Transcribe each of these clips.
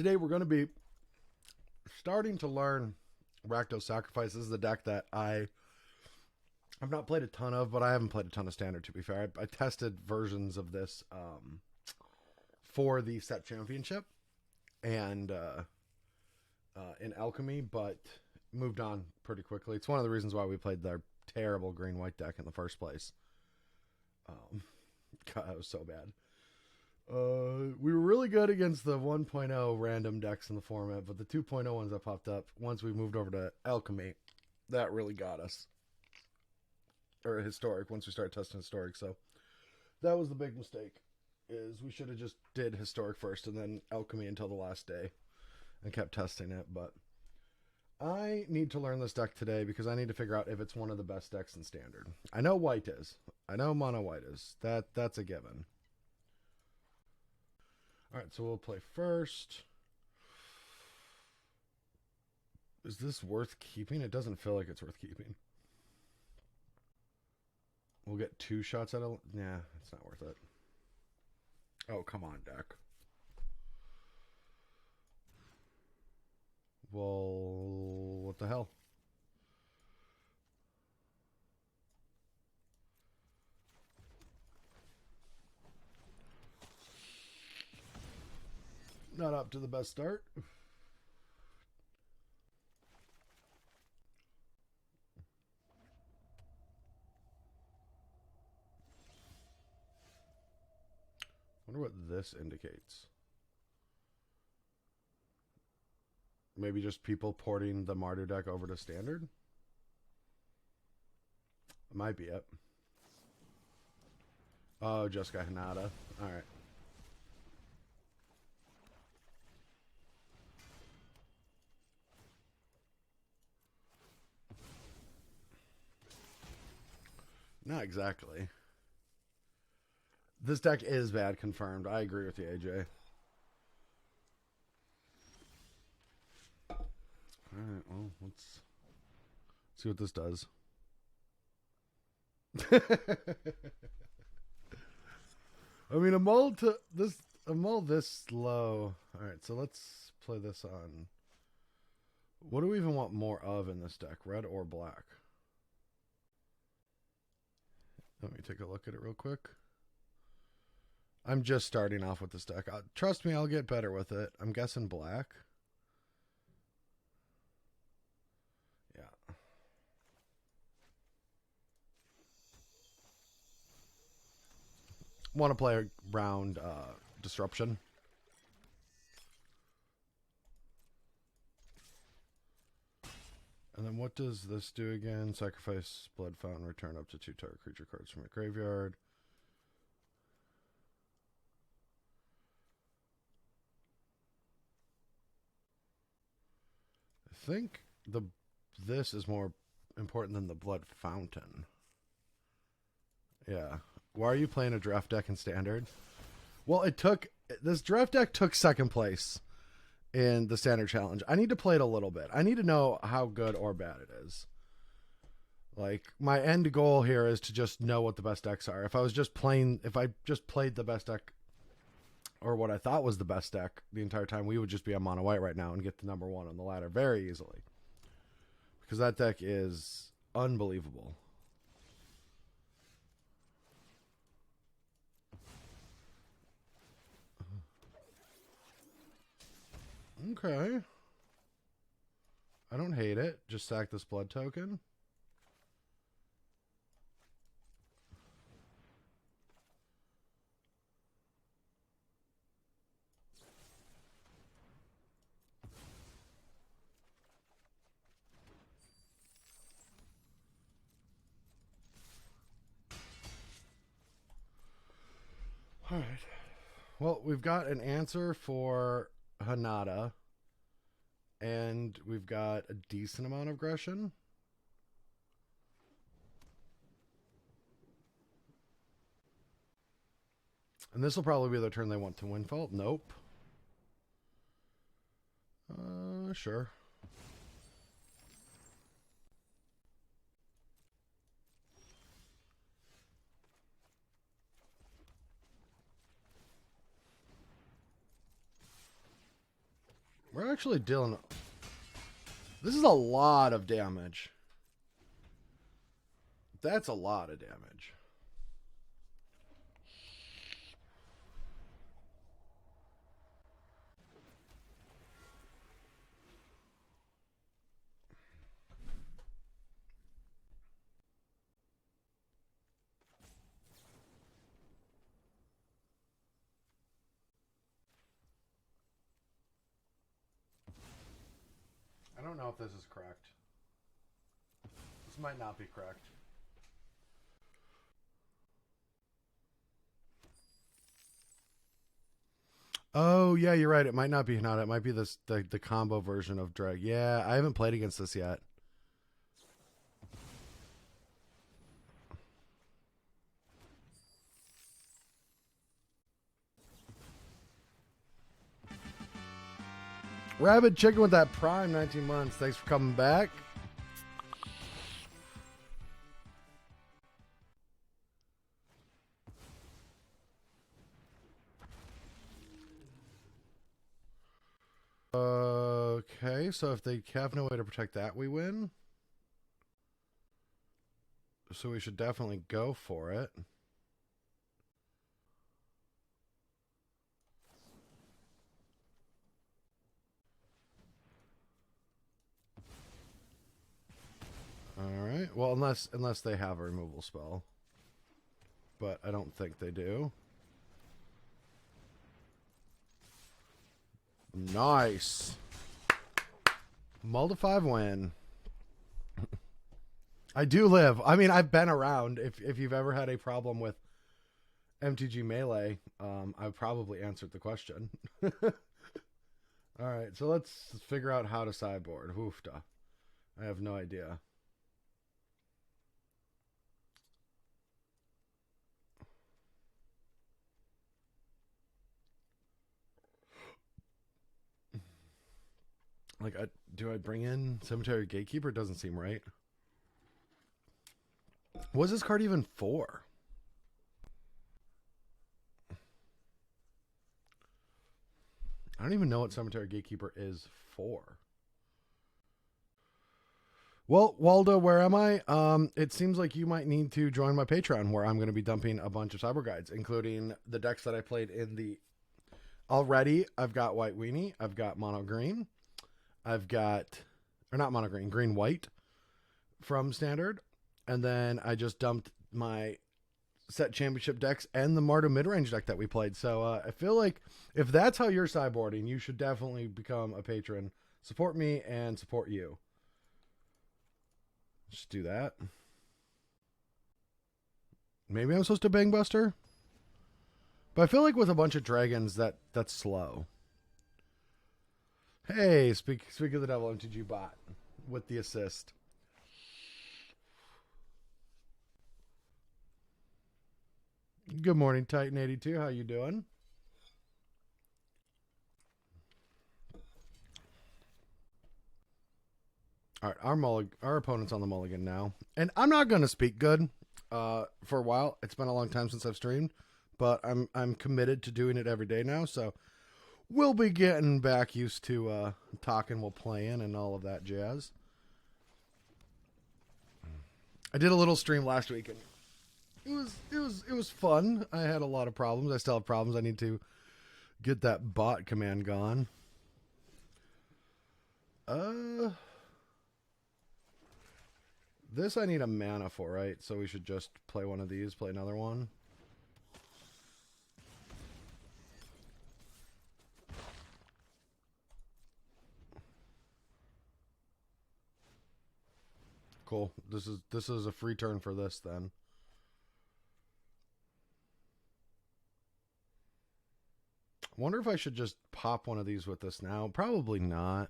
Today we're going to be starting to learn Rakdos Sacrifice. This is the deck that I've not played a ton of, but I haven't played a ton of Standard, to be fair. I tested versions of this for the set championship and in Alchemy, but moved on pretty quickly. It's one of the reasons why we played their terrible green-white deck in the first place. God, it was so bad. We were really good against the 1.0 random decks in the format, but the 2.0 ones that popped up once we moved over to Alchemy, that really got us. Or Historic, once we started testing Historic. So that was the big mistake, is we should have just did Historic first and then Alchemy until the last day and kept testing it. But I need to learn this deck today because I need to figure out if it's one of the best decks in Standard. I know white is. I know mono white is. That's a given. Alright, so we'll play first. Is this worth keeping? It doesn't feel like it's worth keeping. We'll get 2 shots at it. Nah, it's not worth it. Oh, come on, deck. Well, what the hell? Not up to the best start. Wonder what this indicates. Maybe just people porting the Martyr deck over to Standard? Might be it. Oh, just got Hinata. Alright. Not exactly. This deck is bad, confirmed. I agree with you, AJ. Alright, well, let's see what this does. I mean, a mull this low. Alright, so let's play this on. What do we even want more of in this deck? Red or black? Let me take a look at it real quick. I'm just starting off with this deck. Trust me, I'll get better with it. I'm guessing black. Yeah. Want to play around Disruption. And then what does this do again? Sacrifice Blood Fountain, return up to 2 target creature cards from your graveyard. I think this is more important than the Blood Fountain. Yeah. Why are you playing a draft deck in Standard? Well, this draft deck took second place in the Standard Challenge. I need to play it a little bit. I need to know how good or bad it is. Like, my end goal here is to just know what the best decks are. If I just played the best deck, or what I thought was the best deck the entire time, we would just be on mono white right now and get the number 1 on the ladder very easily. Because that deck is unbelievable. Okay. I don't hate it. Just sack this blood token. All right. Well, we've got an answer for Hinata, and we've got a decent amount of aggression. And this will probably be the turn they want to Windfall. Nope. Sure. We're actually dealing... This is a lot of damage. That's a lot of damage. I don't know if this is correct. This might not be correct. Oh, yeah, you're right. It might not be Hinata. It might be this the combo version of Drag. Yeah, I haven't played against this yet. Rabbit Chicken with that Prime 19 months. Thanks for coming back. Okay, so if they have no way to protect that, we win. So we should definitely go for it. Alright, well, unless they have a removal spell. But I don't think they do. Nice. Multi-5 win. I do live. I mean, I've been around. If you've ever had a problem with MTG Melee, I probably answered the question. Alright, so let's figure out how to sideboard. Hoofda. I have no idea. Like, do I bring in Cemetery Gatekeeper? Doesn't seem right. Was this card even for? I don't even know what Cemetery Gatekeeper is for. Well, Waldo, where am I? It seems like you might need to join my Patreon, where I'm going to be dumping a bunch of cyber guides, including the decks that I played in the... Already, I've got White Weenie. I've got Mono Green. I've got... Or not Mono Green, Green White from Standard. And then I just dumped my set championship decks and the Mardu midrange deck that we played. So I feel like if that's how you're sideboarding, you should definitely become a patron. Support me and support you. Just do that. Maybe I'm supposed to Bang Buster? But I feel like with a bunch of dragons, that's slow. Hey, speak of the devil, MTG bot with the assist. Good morning, Titan82. How you doing? All right, our opponent's on the mulligan now. And I'm not going to speak good for a while. It's been a long time since I've streamed, but I'm committed to doing it every day now, so we'll be getting back used to talking while playing and all of that jazz. I did a little stream last week and it was fun. I had a lot of problems. I still have problems. I need to get that bot command gone. This I need a mana for, right? So we should just play one of these, play another one. Cool. This is a free turn for this then. Wonder if I should just pop one of these with this now. Probably not.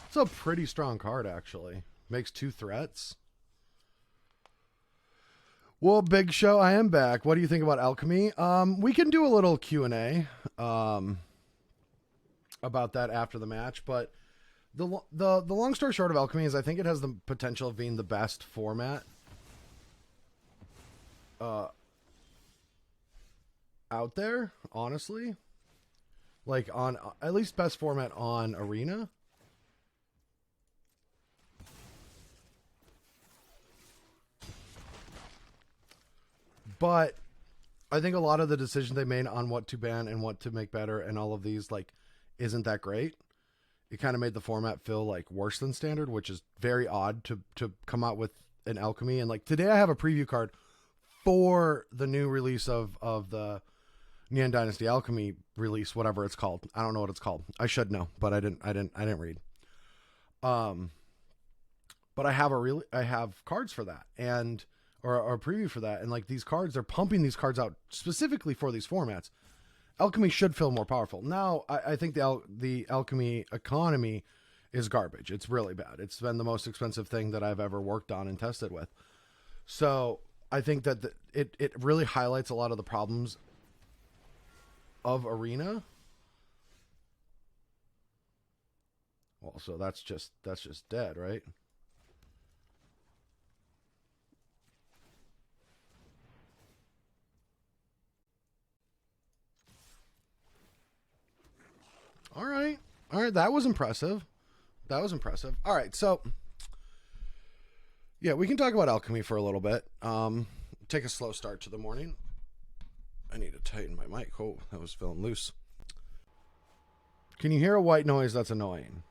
It's a pretty strong card, actually. Makes 2 threats. Well, Big Show, I am back. What do you think about alchemy? We can do a little Q&A about that after the match, but the long story short of alchemy is I think it has the potential of being the best format out there, honestly. Like on at least best format on Arena. But I think a lot of the decisions they made on what to ban and what to make better and all of these like isn't that great. It kind of made the format feel like worse than standard, which is very odd to come out with an alchemy. And like today I have a preview card for the new release of the Neon Dynasty Alchemy release, whatever it's called. I don't know what it's called. I should know, but I didn't read. But I have cards for that and or a preview for that, and like these cards, they're pumping these cards out specifically for these formats. Alchemy should feel more powerful. Now, I think the alchemy economy is garbage. It's really bad. It's been the most expensive thing that I've ever worked on and tested with. So I think that it really highlights a lot of the problems of Arena. Well, so that's just dead, right? All right. That was impressive. All right. So, yeah, we can talk about alchemy for a little bit. Take a slow start to the morning. I need to tighten my mic. Oh, that was feeling loose. Can you hear a white noise that's annoying?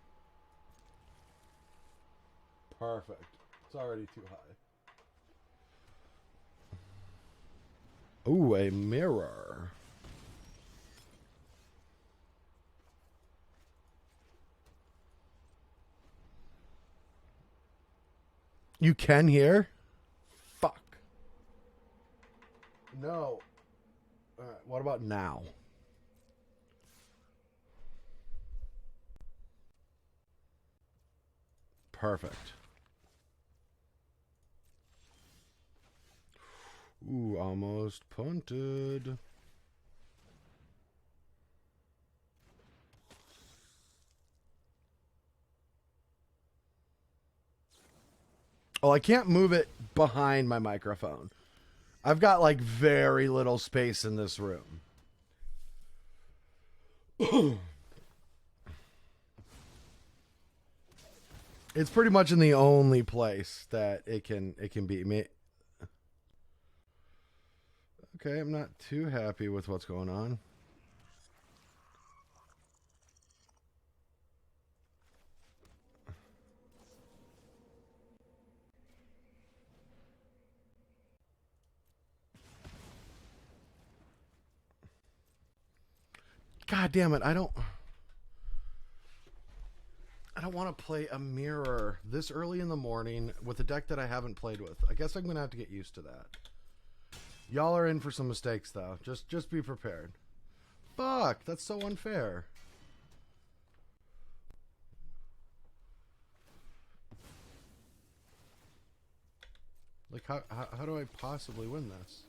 Perfect. It's already too high. Ooh, a mirror. You can hear? Fuck. No. All right, what about now? Perfect. Ooh, almost punted. Oh, I can't move it behind my microphone. I've got like very little space in this room. It's pretty much in the only place that it can be. Okay, I'm not too happy with what's going on. God damn it, I don't want to play a mirror this early in the morning with a deck that I haven't played with. I guess I'm going to have to get used to that. Y'all are in for some mistakes, though. Just be prepared. Fuck, that's so unfair. Like, how do I possibly win this?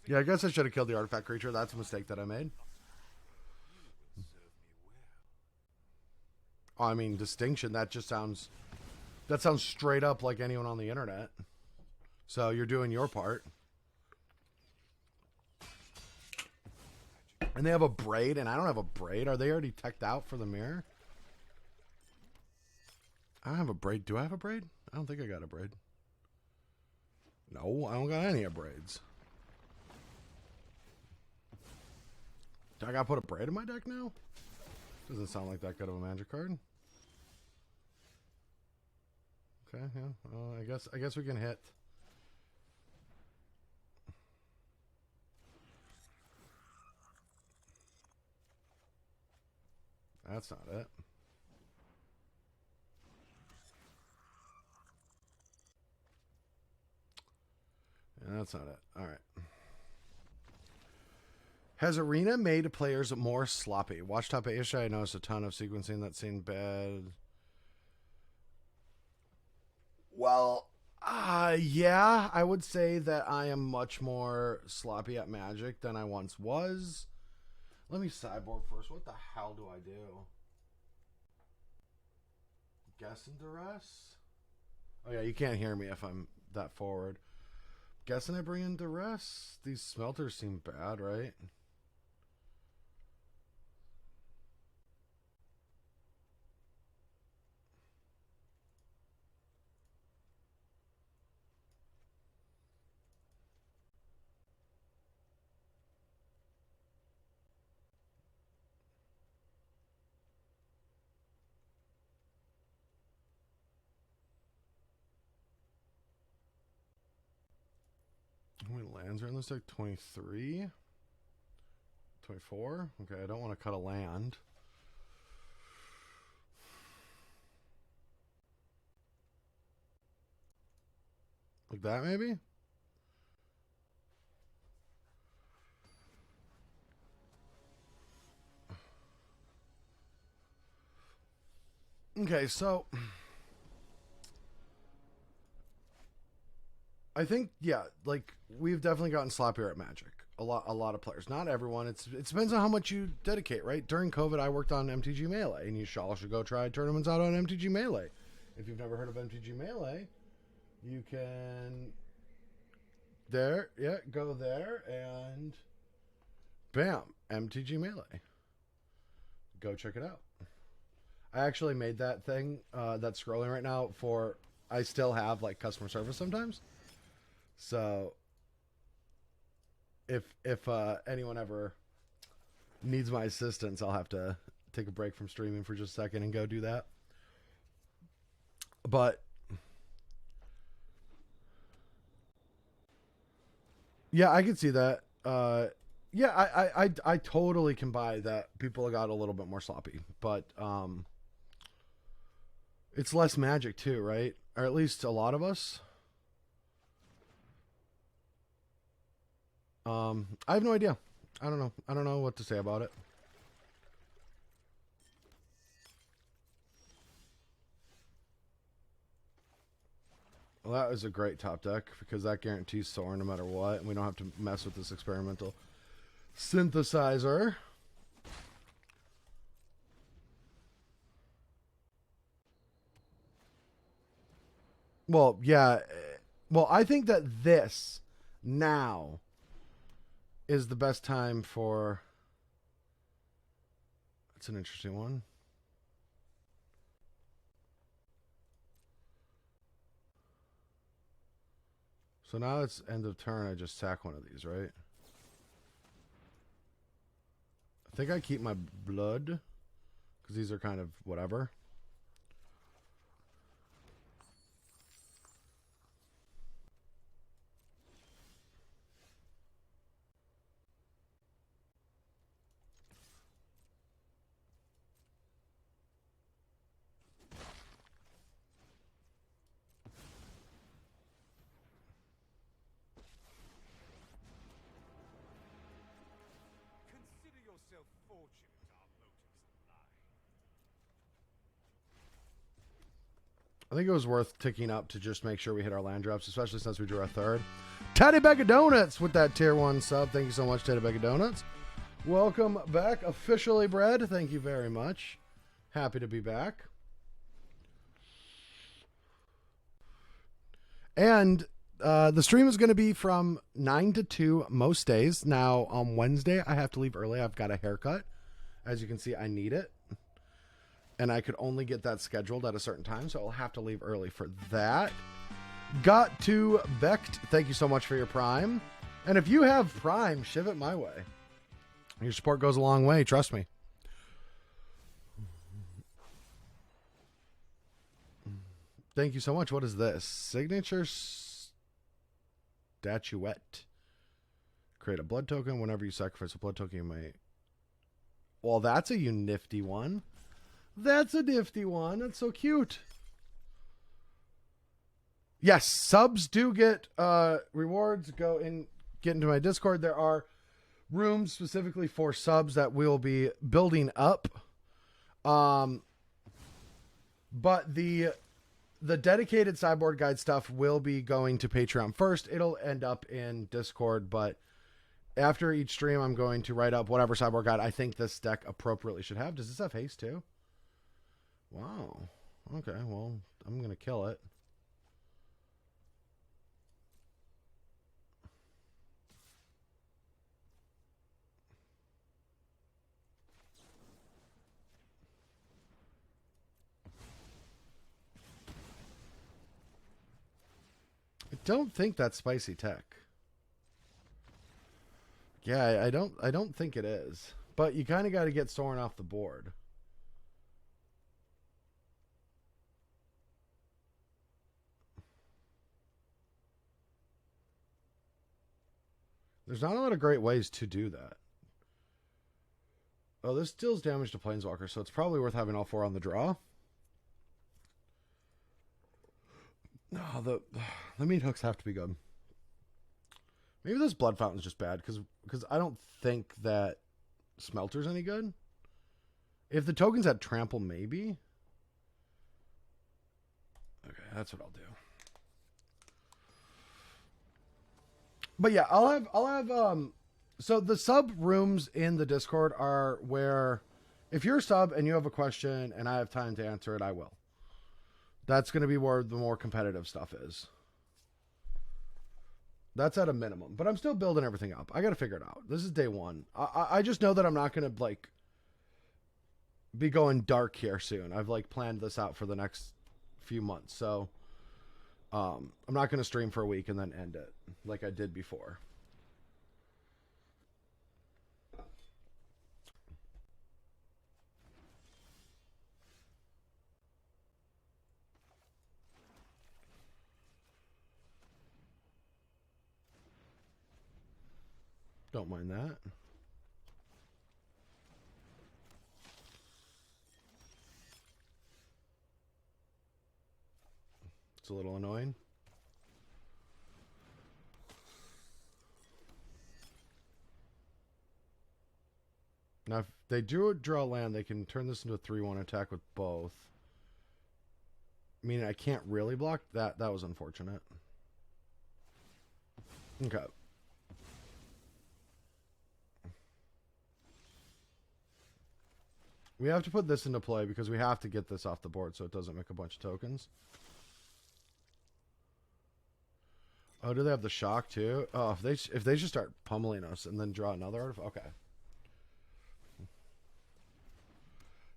Yeah, I guess I should have killed the artifact creature. That's a mistake that I made. Oh, I mean, distinction, that sounds straight up like anyone on the internet. So you're doing your part. And they have a braid, and I don't have a braid. Are they already teched out for the mirror? I don't have a braid. Do I have a braid? I don't think I got a braid. No, I don't got any of braids. Do I gotta put a braid in my deck now? Doesn't sound like that good of a magic card. Okay, yeah. I guess we can hit. That's not it. Yeah, that's not it. All right. Has Arena made players more sloppy? Watch Top Asia, I noticed a ton of sequencing that seemed bad. Well, yeah, I would say that I am much more sloppy at Magic than I once was. Let me sideboard first. What the hell do I do? Guess and Duress? Oh yeah, you can't hear me if I'm that forward. Guessing I bring in Duress? These smelters seem bad, right? How many lands are in this deck? 23? 24? Okay, I don't want to cut a land. Like that, maybe? Okay, so I think, yeah, like we've definitely gotten sloppier at Magic. A lot of players. Not everyone. It depends on how much you dedicate, right? During COVID, I worked on MTG Melee, and you all should go try tournaments out on MTG Melee. If you've never heard of MTG Melee, you can go there and bam, MTG Melee. Go check it out. I actually made that thing that's scrolling right now for. I still have like customer service sometimes. So if anyone ever needs my assistance, I'll have to take a break from streaming for just a second and go do that. But yeah, I can see that. Yeah, I totally can buy that people got a little bit more sloppy, but it's less Magic too, right? Or at least a lot of us. I have no idea. I don't know. I don't know what to say about it. Well, that was a great top deck because that guarantees Soar no matter what, and we don't have to mess with this experimental synthesizer. Well, yeah. Well, I think that this now is the best time for. It's an interesting one. So now it's end of turn. I just sack one of these, right? I think I keep my blood because these are kind of whatever. I think it was worth ticking up to just make sure we hit our land drops, especially since we drew our third. Teddy Bag of Donuts with that tier 1 sub. Thank you so much, Teddy Bag of Donuts. Welcome back, officially bred. Thank you very much. Happy to be back. And the stream is going to be from 9 to 2 most days. Now, on Wednesday, I have to leave early. I've got a haircut. As you can see, I need it. And I could only get that scheduled at a certain time, so I'll have to leave early for that. Got to Becht. Thank you so much for your Prime. And if you have Prime, shiv it my way. Your support goes a long way, trust me. Thank you so much. What is this? Signature statuette. Create a blood token. Whenever you sacrifice a blood token, you may... Well, that's a nifty one. That's a nifty one. That's so cute. Yes, subs do get rewards. Get into my Discord. There are rooms specifically for subs that we'll be building up. But the dedicated sideboard guide stuff will be going to Patreon first. It'll end up in Discord, but after each stream, I'm going to write up whatever sideboard guide I think this deck appropriately should have. Does this have haste too? Wow. Okay, well, I'm going to kill it. I don't think that's spicy tech. Yeah, I don't think it is. But you kind of got to get Sorin off the board. There's not a lot of great ways to do that. Oh, this deals damage to Planeswalker, so it's probably worth having all 4 on the draw. No, the meat hooks have to be good. Maybe this Blood Fountain's just bad, because I don't think that Smelter's any good. If the tokens had Trample, maybe. Okay, that's what I'll do. But yeah, I'll have so the sub rooms in the Discord are where if you're a sub and you have a question and I have time to answer it, I will. That's going to be where the more competitive stuff is. That's at a minimum, but I'm still building everything up. I got to figure it out. This is day 1. I just know that I'm not going to like be going dark here soon. I've like planned this out for the next few months. So I'm not going to stream for a week and then end it like I did before. Don't mind that. It's a little annoying. Now, if they do draw land, they can turn this into a 3-1 attack with both. I mean, I can't really block that. That was unfortunate. Okay. We have to put this into play because we have to get this off the board so it doesn't make a bunch of tokens. Oh, do they have the shock too? Oh, if they just start pummeling us and then draw another artifact. Okay.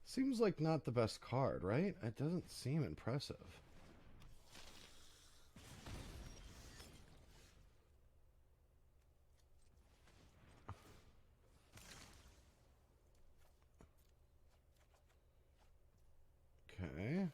Seems like not the best card, right? It doesn't seem impressive. Okay.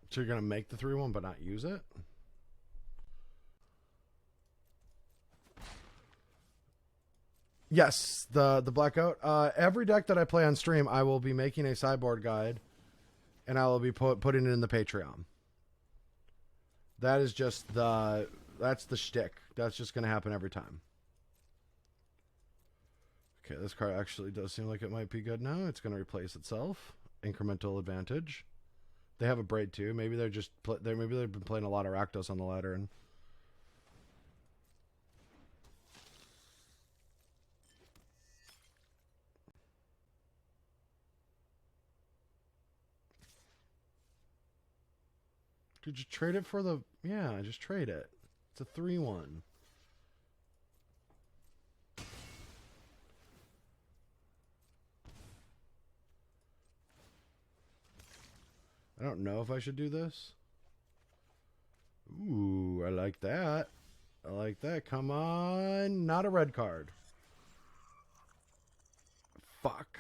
So you're going to make the 3-1 but not use it? Yes, the blackout. Every deck that I play on stream, I will be making a sideboard guide, and I will be putting it in the Patreon. That is just that's the shtick. That's just going to happen every time. Okay, this card actually does seem like it might be good now. It's going to replace itself. Incremental advantage. They have a braid too. Maybe they're just maybe they've been playing a lot of Rakdos on the ladder and. Did you trade it for the... Yeah, just trade it. It's a 3-1. I don't know if I should do this. Ooh, I like that. I like that. Come on. Not a red card. Fuck.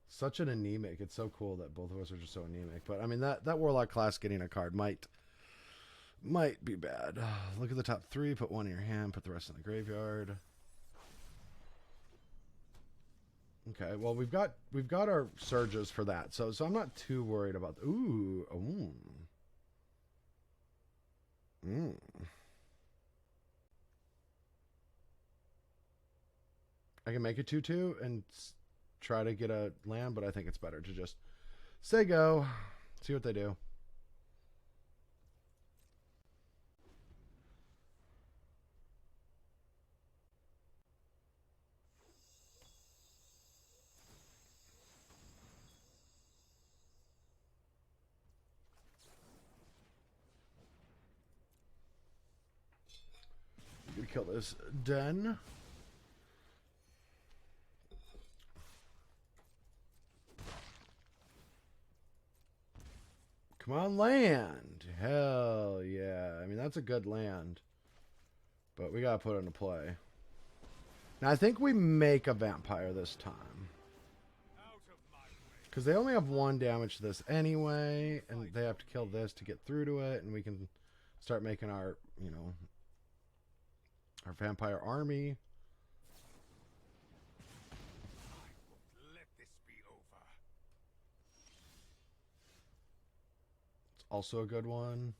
Such an anemic. It's so cool that both of us are just so anemic. But I mean that Warlock class getting a card might be bad. Look at the top 3. Put 1 in your hand. Put the rest in the graveyard. Okay. Well, we've got our surges for that. So I'm not too worried about. Ooh. I can make a 2/2 and try to get a land, but I think it's better to just say go, see what they do. I'm gonna kill this den. Come on, land. Hell yeah. I mean, that's a good land. But we got to put it into play. Now, I think we make a vampire this time. Because they only have 1 damage to this anyway. And they have to kill this to get through to it. And we can start making our, you know, our vampire army. Also a good one.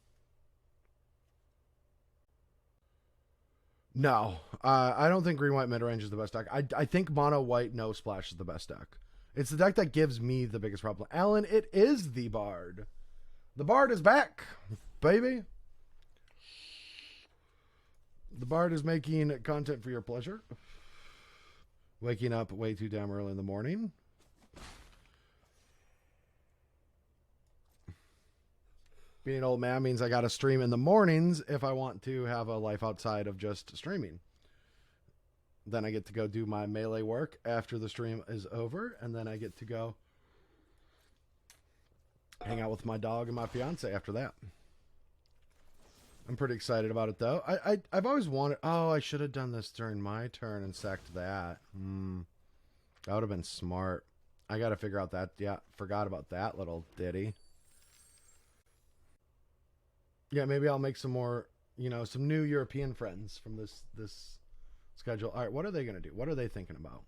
No, I don't think green white mid range is the best deck. I think mono white no splash is the best deck. It's the deck that gives me the biggest problem. Alan, it is the Bard. The Bard is back, baby. The Bard is making content for your pleasure. Waking up way too damn early in the morning. Being an old man means I got to stream in the mornings if I want to have a life outside of just streaming. Then I get to go do my melee work after the stream is over, and then I get to go hang out with my dog and my fiance after that. I'm pretty excited about it, though. I've always wanted... Oh, I should have done this during my turn and sacked that. That would have been smart. I got to figure out that... Yeah, forgot about that little ditty. Yeah, maybe I'll make some more, you know, some new European friends from this schedule. All right, what are they going to do? What are they thinking about?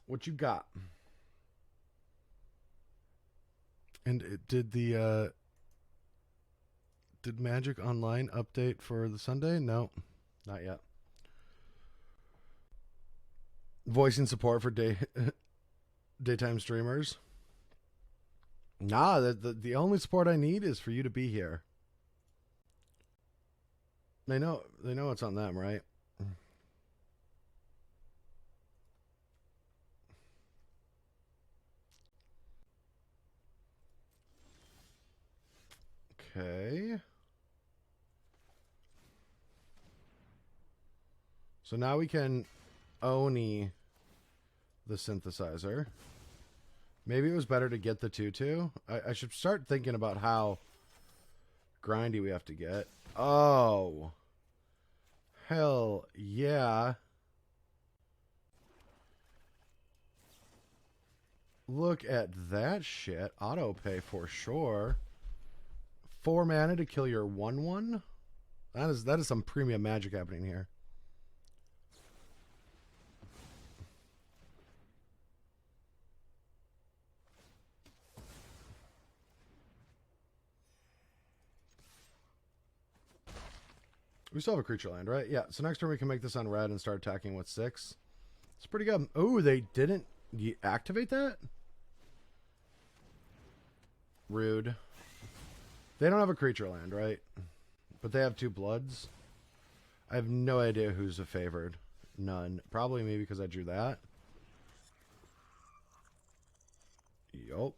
What you got? And did Magic Online update for the Sunday? No, not yet. Voicing support for daytime streamers. Nah, the only support I need is for you to be here. They know it's on them, right? Okay. So now we can Oni the synthesizer. Maybe it was better to get the 2/2. I should start thinking about how grindy we have to get. Oh. Hell yeah. Look at that shit. Auto pay for sure. 4 mana to kill your 1/1. That is some premium magic happening here. We still have a creature land, right? Yeah, so next turn we can make this on red and start attacking with 6. It's pretty good. Oh, they didn't activate that? Rude. They don't have a creature land, right? But they have 2 bloods. I have no idea who's a favored. None. Probably me because I drew that. Yup.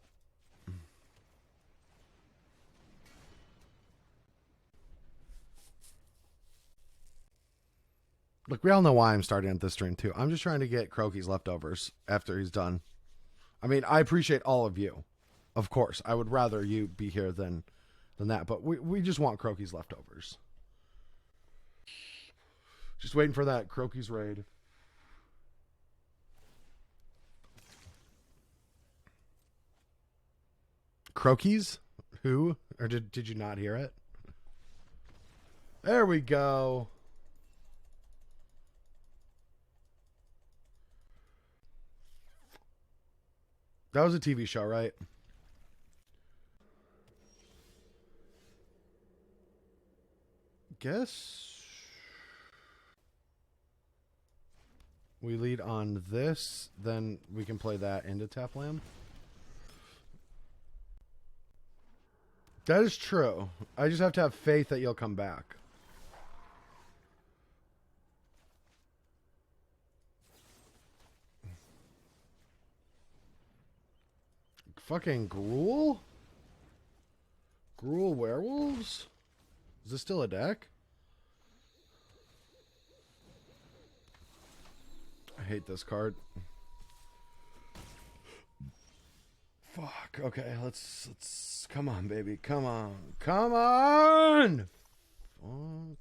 Look, we all know why I'm starting at this stream, too. I'm just trying to get Croaky's leftovers after he's done. I mean, I appreciate all of you. Of course, I would rather you be here than that. But we just want Croaky's leftovers. Just waiting for that Croaky's raid. Croaky's? Who? Or did you not hear it? There we go. That was a TV show, right? Guess we lead on this, then we can play that into Taplam. That is true. I just have to have faith that you'll come back. Fucking Gruul? Gruul Werewolves? Is this still a deck? I hate this card. Fuck. Okay, let's come on, baby. Come on. Come on! Fuck.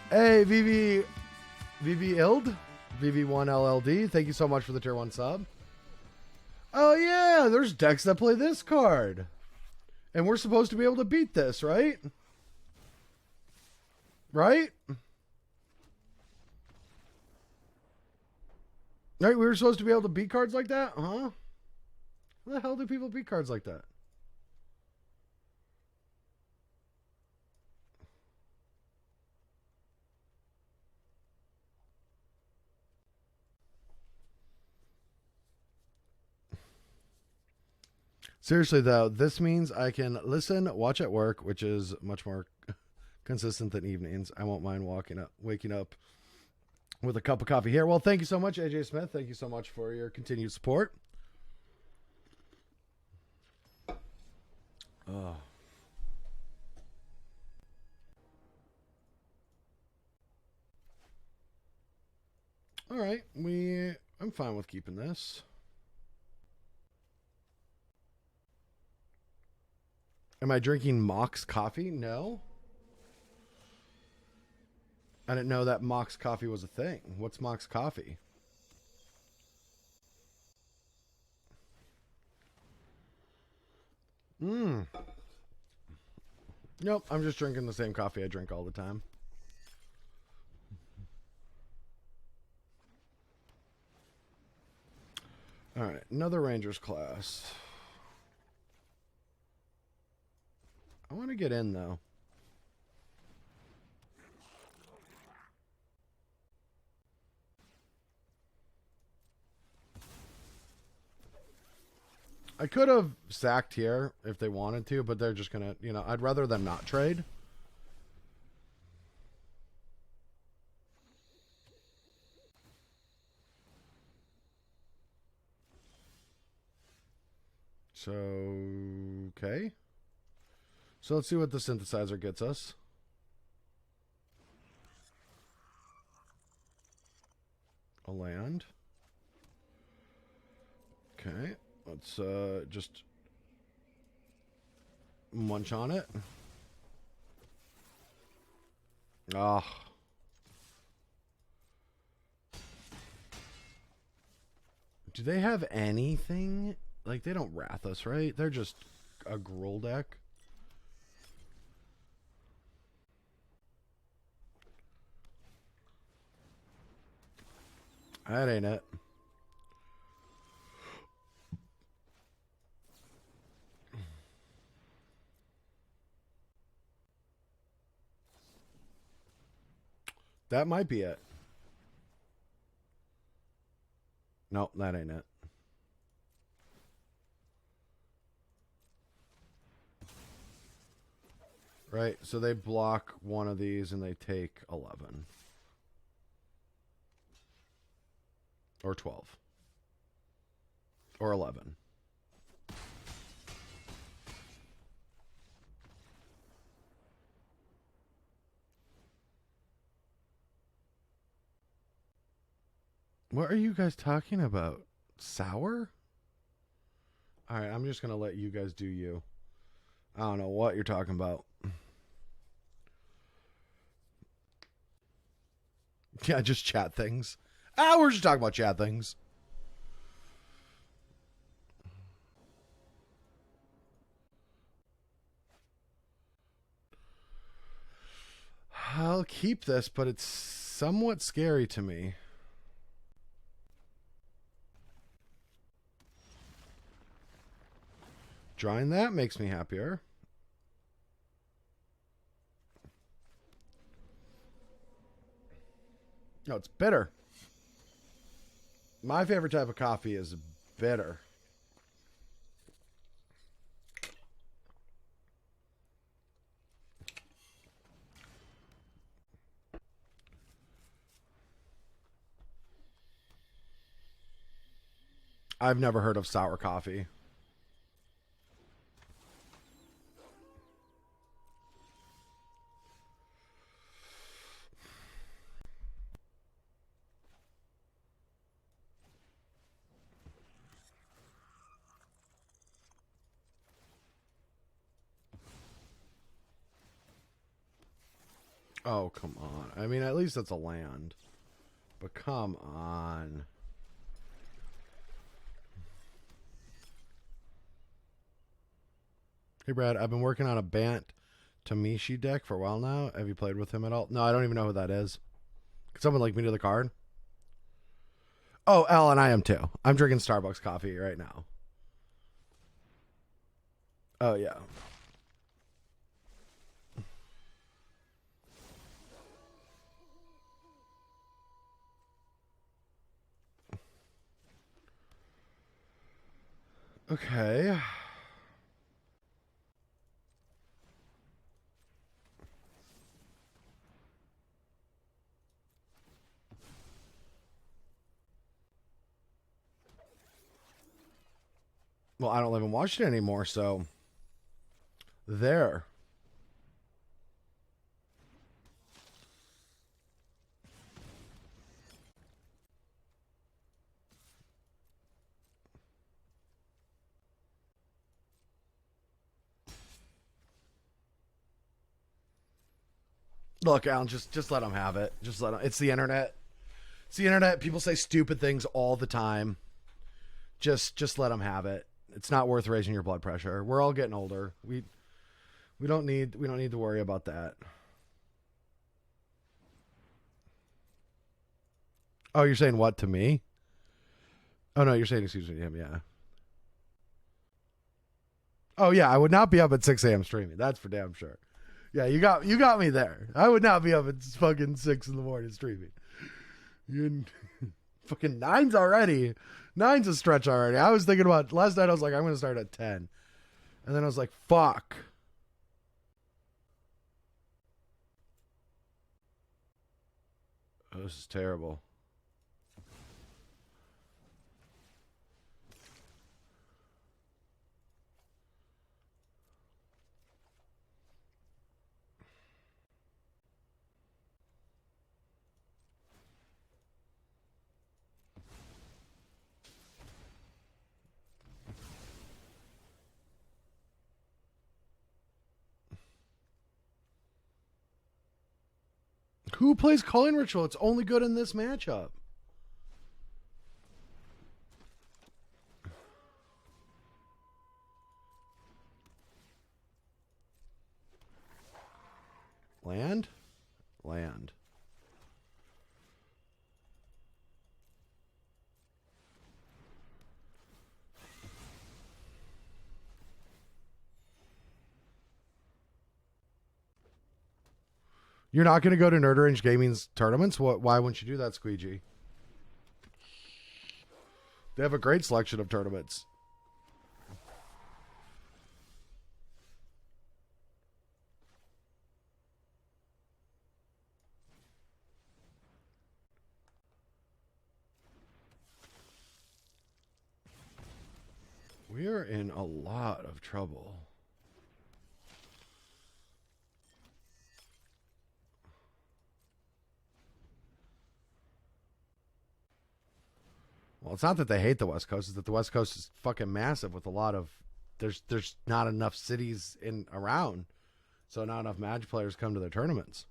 Hey, VV Ild, VV1LLD, thank you so much for the tier 1 sub. Oh yeah, there's decks that play this card. And we're supposed to be able to beat this, right? Right? Right, we were supposed to be able to beat cards like that? Huh? How the hell do people beat cards like that? Seriously, though, this means I can listen, watch at work, which is much more consistent than evenings. I won't mind waking up with a cup of coffee here. Well, thank you so much, AJ Smith. Thank you so much for your continued support. Oh. All right, I'm fine with keeping this. Am I drinking Mox coffee? No. I didn't know that Mox coffee was a thing. What's Mox coffee? Nope, I'm just drinking the same coffee I drink all the time. All right, another Rangers class. I want to get in, though. I could have sacked here if they wanted to, but they're just going to, I'd rather them not trade. So, okay. So let's see what the synthesizer gets us. A land. Okay. Let's just munch on it. Ah. Do they have anything? Like, they don't wrath us, right? They're just a Gruul deck. That ain't it. That might be it. Nope, that ain't it. Right, so they block one of these and they take 11. Or 12. Or 11. What are you guys talking about? Sour? Alright, I'm just going to let you guys do you. I don't know what you're talking about. Yeah, just chat things. We're just talking about chat things. I'll keep this, but it's somewhat scary to me. Drawing that makes me happier. No, it's bitter. My favorite type of coffee is bitter. I've never heard of sour coffee. Oh, come on. I mean, at least it's a land. But come on. Hey, Brad, I've been working on a Bant Tamishi deck for a while now. Have you played with him at all? No, I don't even know who that is. Could someone link me to the card? Oh, Al, and I am too. I'm drinking Starbucks coffee right now. Oh, yeah. Okay. Well, I don't live in Washington anymore, so there. Look, Alan, just let them have it. Just let them. It's the internet. It's the internet. People say stupid things all the time. Just let them have it. It's not worth raising your blood pressure. We're all getting older. We don't need to worry about that. Oh, you're saying what to me? Oh no, you're saying excuse me to him. Yeah. Oh yeah, I would not be up at 6 a.m. streaming. That's for damn sure. Yeah, you got me there. I would not be up at fucking 6 in the morning streaming. You fucking 9's already. 9's a stretch already. I was thinking about last night. I was like, I'm gonna start at 10, and then I was like, fuck. Oh, this is terrible. Who plays Calling Ritual? It's only good in this matchup. Land? Land. You're not going to go to Nerd Range Gaming's tournaments? Why wouldn't you do that, Squeegee? They have a great selection of tournaments. We are in a lot of trouble. Well, it's not that they hate the West Coast, it's that the West Coast is fucking massive with a lot of there's not enough cities in around. So not enough Magic players come to their tournaments.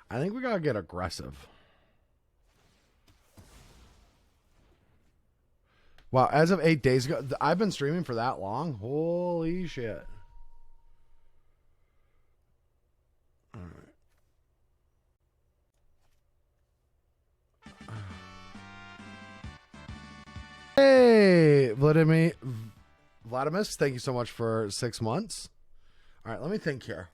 I think we gotta get aggressive. Wow, as of 8 days ago, I've been streaming for that long. Holy shit. All right. Hey, Vladimir, thank you so much for 6 months. All right, let me think here.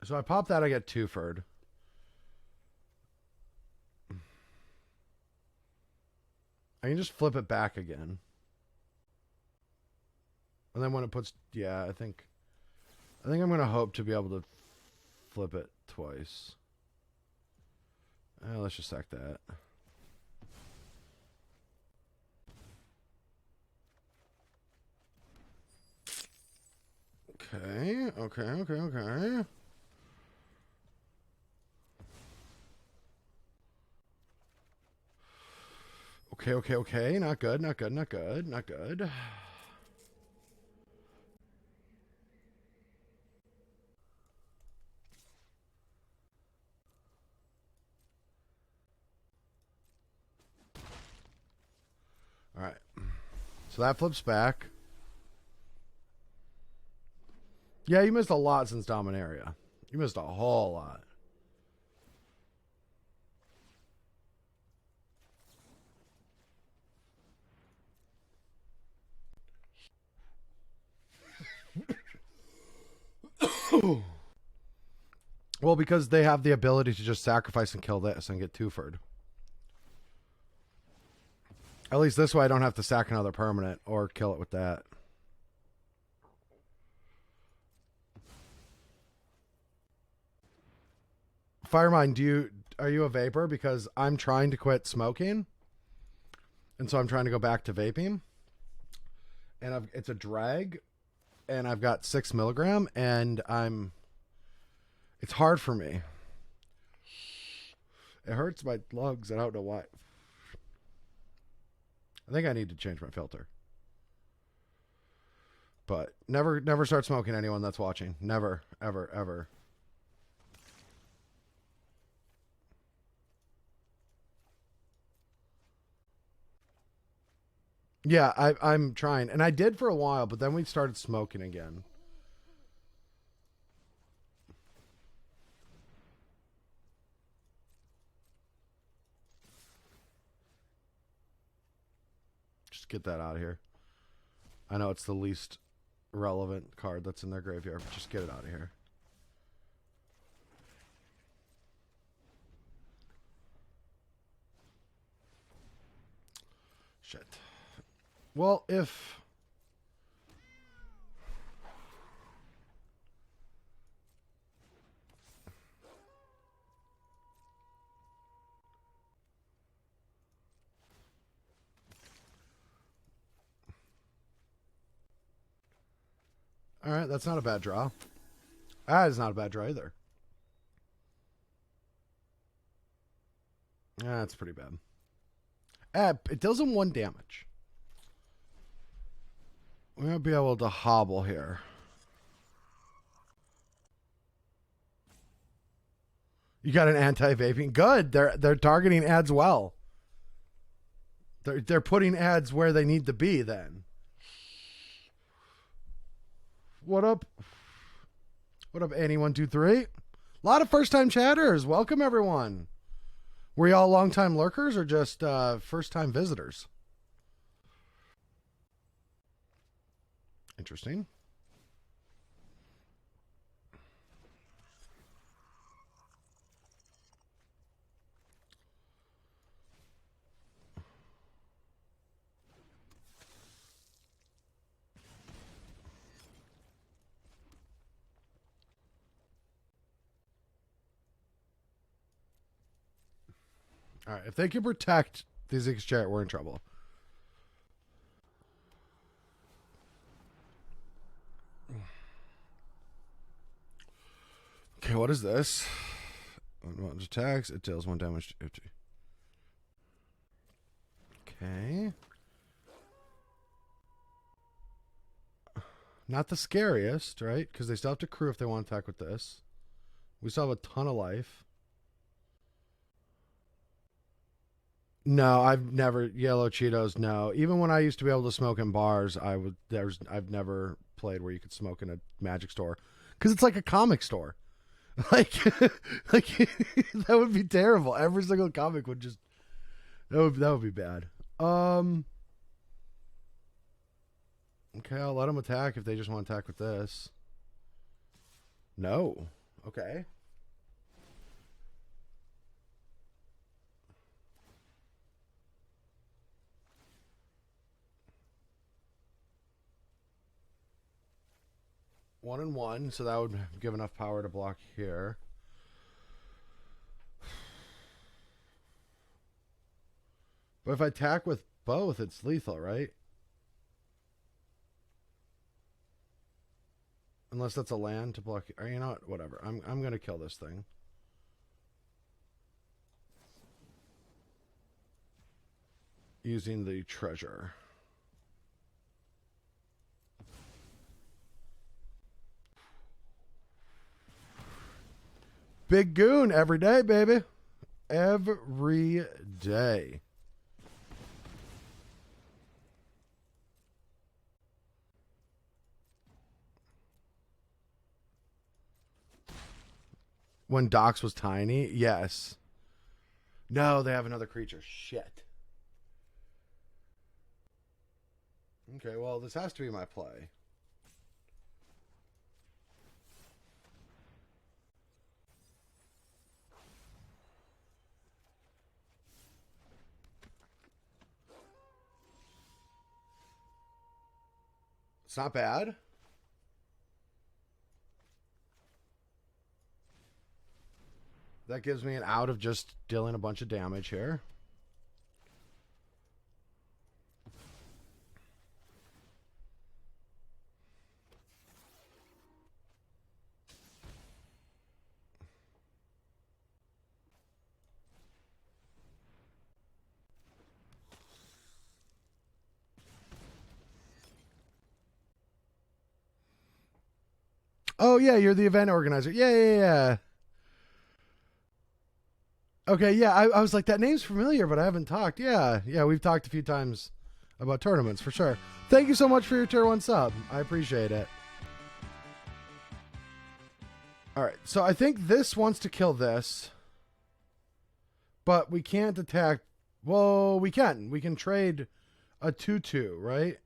So I pop that, I get 2-furred. I can just flip it back again. And then when it puts, yeah, I think I'm going to hope to be able to flip it twice. Let's just sack that. Okay. Okay. Not good. All right. So that flips back. Yeah, you missed a lot since Dominaria. You missed a whole lot. Well, because they have the ability to just sacrifice and kill this and get 2-furred. At least this way I don't have to sack another permanent or kill it with that. Firemind, are you a vapor? Because I'm trying to quit smoking. And so I'm trying to go back to vaping. And it's a drag. And I've got 6 milligram. And it's hard for me. It hurts my lungs. I don't know why. I think I need to change my filter. But never start smoking, anyone that's watching. Never, ever, ever. Yeah, I'm trying. And I did for a while, but then we started smoking again. Just get that out of here. I know it's the least relevant card that's in their graveyard, but just get it out of here. Shit. Well, if... All right, that's not a bad draw. That is not a bad draw either. That's pretty bad. It deals him 1 damage. We're going to be able to hobble here. You got an anti-vaping? Good. They're targeting ads well. They're putting ads where they need to be then. What up? What up, Annie123? A lot of first-time chatters. Welcome, everyone. Were y'all long-time lurkers or just first-time visitors? Interesting. All right, if they can protect the Ziggs Chariot, we're in trouble. Okay, what is this? Unwanted attacks. It deals 1 damage to empty. Okay. Not the scariest, right? Because they still have to crew if they want to attack with this. We still have a ton of life. No, I've never yellow Cheetos. No, even when I used to be able to smoke in bars, I've never played where you could smoke in a Magic store because it's like a comic store. Like, like that would be terrible. Every single comic would just that would be bad. Okay, I'll let them attack if they just want to attack with this. No. Okay. One and one, so that would give enough power to block here. But if I attack with both, it's lethal, right? Unless that's a land to block. Or you know what? Whatever. I'm gonna kill this thing. Using the treasure. Big goon every day, baby. Every day. When Dox was tiny? Yes. No, they have another creature. Shit. Okay, well, this has to be my play. It's not bad. That gives me an out of just dealing a bunch of damage here. Oh, yeah, you're the event organizer. Yeah. Okay, yeah, I was like, that name's familiar, but I haven't talked. Yeah, we've talked a few times about tournaments, for sure. Thank you so much for your tier 1 sub. I appreciate it. All right, so I think this wants to kill this, but we can't attack. Well, we can. We can trade a 2/2, right?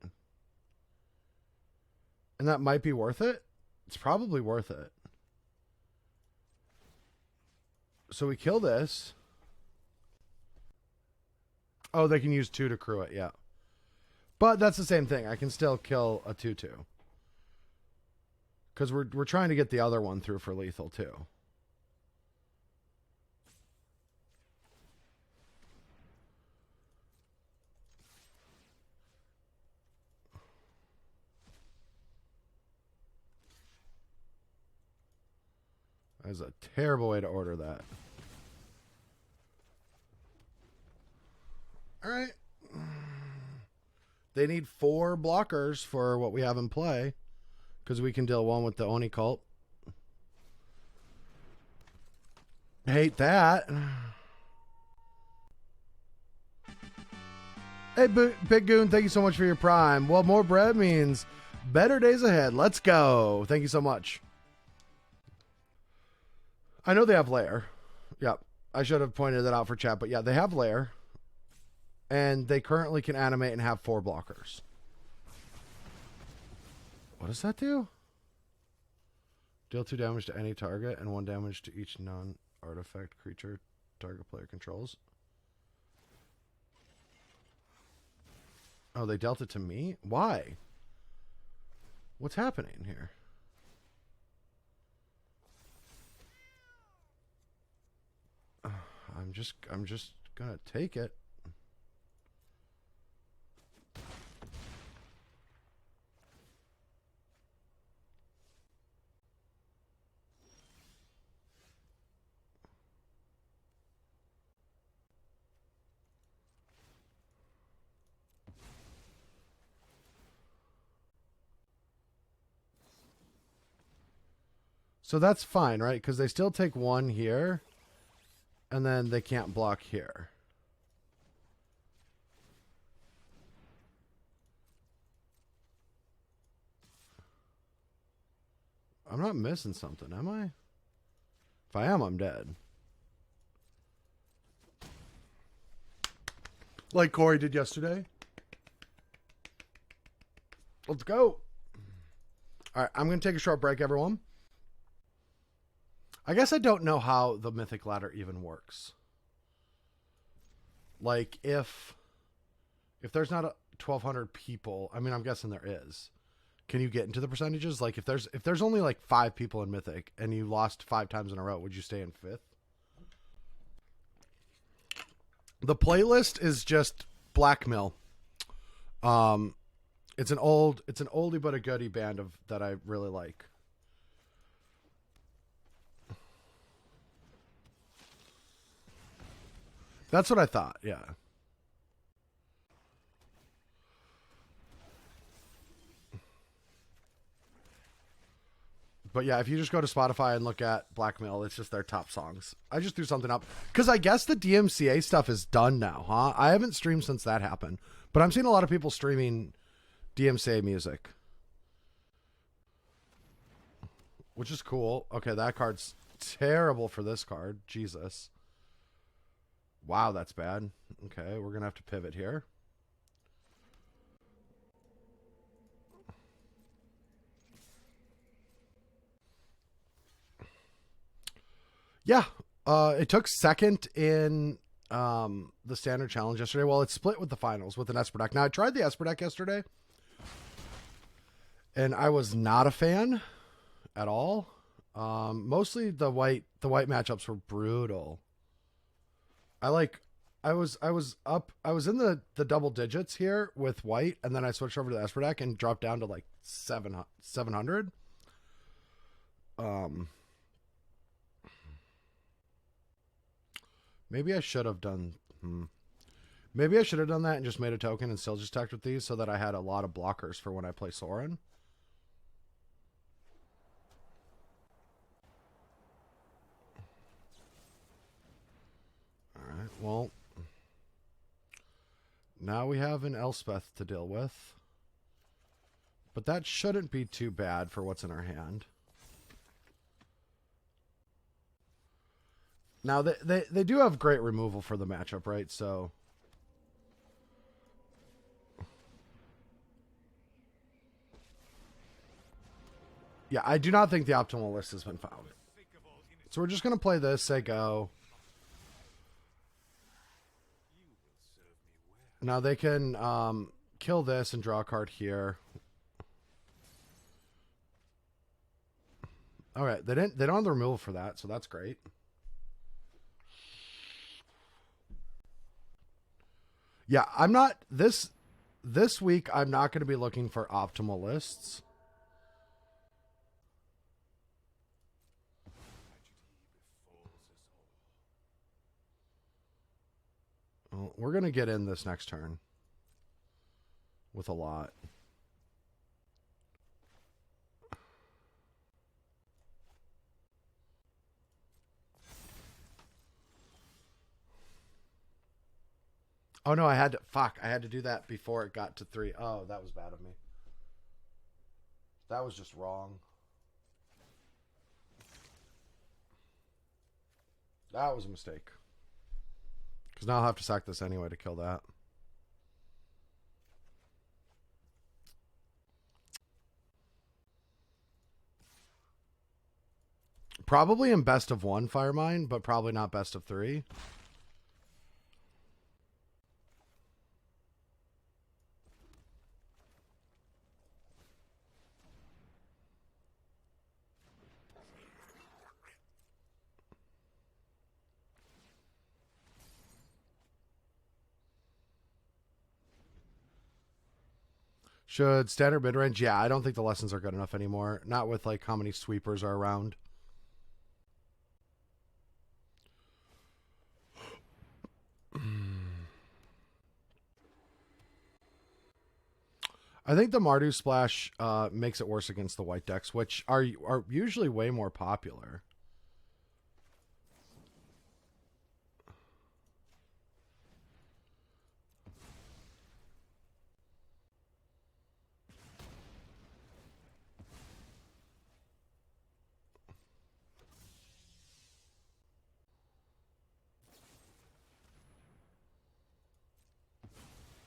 And that might be worth it. It's probably worth it. So we kill this. Oh, they can use 2 to crew it, yeah. But that's the same thing. I can still kill a 2/2. Because we're trying to get the other one through for lethal, too. That's a terrible way to order that. All right. They need 4 blockers for what we have in play. Because we can deal 1 with the Oni cult. Hate that. Hey, Big Goon, thank you so much for your prime. Well, more bread means better days ahead. Let's go. Thank you so much. I know they have lair. Yep. I should have pointed that out for chat, but yeah, they have lair. And they currently can animate and have 4 blockers. What does that do? Deal 2 damage to any target and 1 damage to each non-artifact creature target player controls. Oh, they dealt it to me? Why? What's happening here? I'm just gonna take it. So that's fine, right? Because they still take one here, and then they can't block here. I'm not missing something, am I? If I am, I'm dead. Like Corey did yesterday. Let's go. All right, I'm going to take a short break, everyone. I guess I don't know how the Mythic Ladder even works. Like, if there's not 1,200 people, I mean, I'm guessing there is. Can you get into the percentages? Like, if there's only like 5 people in Mythic and you lost 5 times in a row, would you stay in 5th? The playlist is just Blackmill. It's an oldie but a goodie band that I really like. That's what I thought, yeah. But yeah, if you just go to Spotify and look at Blackmail, it's just their top songs. I just threw something up. Because I guess the DMCA stuff is done now, huh? I haven't streamed since that happened. But I'm seeing a lot of people streaming DMCA music. Which is cool. Okay, that card's terrible for this card. Jesus. Wow, that's bad. Okay, we're going to have to pivot here. Yeah, it took second in the standard challenge yesterday. Well, it's split with the finals with an Esper deck. Now, I tried the Esper deck yesterday, and I was not a fan at all. Mostly the white matchups were brutal. I was in the double digits here with white, and then I switched over to the Esper deck and dropped down to like 700. Maybe I should have done. Maybe I should have done that and just made a token and still just attacked with these so that I had a lot of blockers for when I play Sorin. All right. Well, now we have an Elspeth to deal with, but that shouldn't be too bad for what's in our hand. Now, they do have great removal for the matchup, right? So, yeah, I do not think the optimal list has been found. So we're just going to play this, say go. Now they can kill this and draw a card here. All right, they don't have the removal for that, so that's great. Yeah, I'm not this week. I'm not going to be looking for optimal lists. Well, we're going to get in this next turn with a lot. Oh no, I had to do that before it got to 3. Oh, that was bad of me. That was just wrong. That was a mistake. Because now I'll have to sack this anyway to kill that. Probably in best of 1 Firemine, but probably not best of 3. Should standard mid-range? Yeah, I don't think the lessons are good enough anymore. Not with like how many sweepers are around. I think the Mardu Splash makes it worse against the white decks, which are usually way more popular.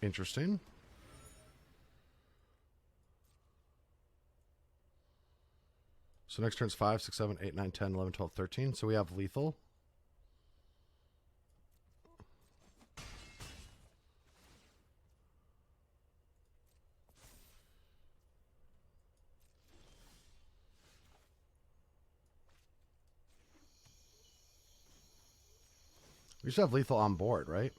Interesting. So next turn's 5, 6, 7, 8, 9, 10, 11, 12, 13. So we have lethal. We should have lethal on board, right?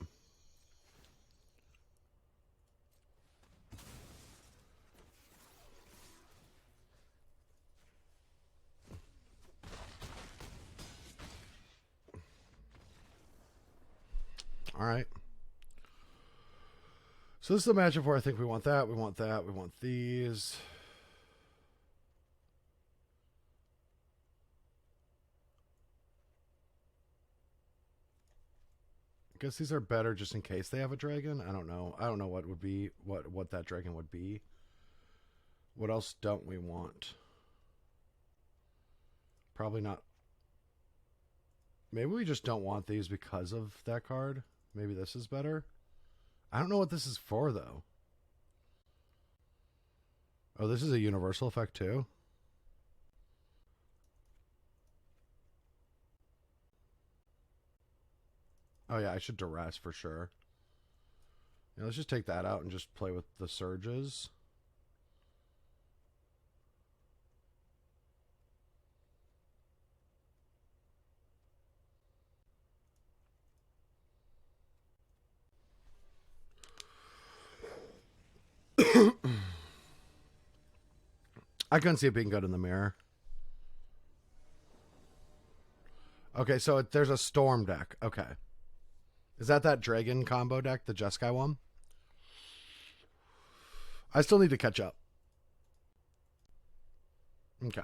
All right. So this is a matchup where I think we want that, we want that, we want these. I guess these are better just in case they have a dragon. I don't know. I don't know what would be what that dragon would be. What else don't we want? Probably not. Maybe we just don't want these because of that card. Maybe this is better. I don't know what this is for, though. Oh, this is a universal effect, too? Oh, yeah, I should duress for sure. Yeah, let's just take that out and just play with the surges. I couldn't see it being good in the mirror. Okay, so there's a storm deck. Okay. Is that dragon combo deck, the Jeskai one? I still need to catch up. Okay.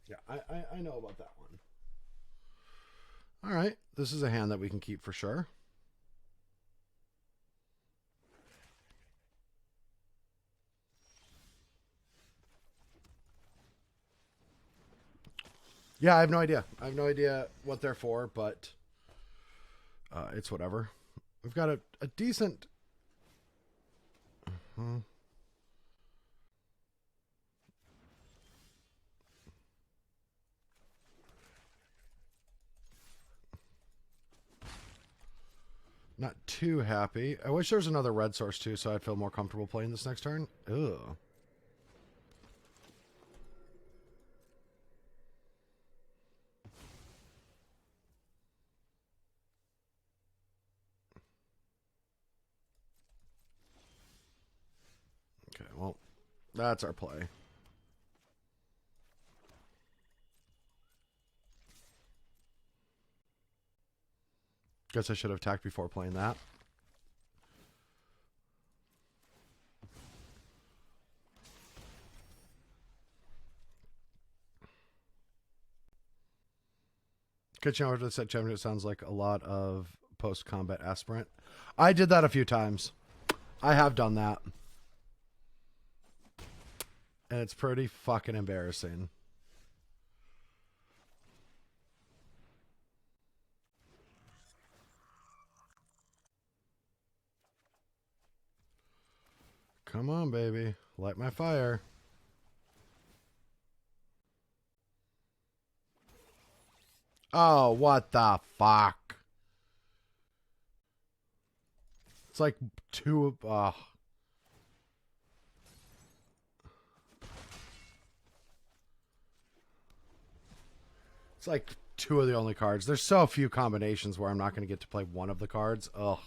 Yeah, I know about that one. All right. This is a hand that we can keep for sure. Yeah, I have no idea. I have no idea what they're for, but it's whatever. We've got a decent... Not too happy. I wish there was another red source too, so I'd feel more comfortable playing this next turn. Ugh. Okay, well, that's our play. Guess I should have attacked before playing that. Kitchen over to the set championship sounds like a lot of post-combat aspirant. I did that a few times. I have done that. And it's pretty fucking embarrassing. Come on, baby. Light my fire. Oh, what the fuck? It's like two... It's like two of the only cards. There's so few combinations where I'm not going to get to play one of the cards. Ugh.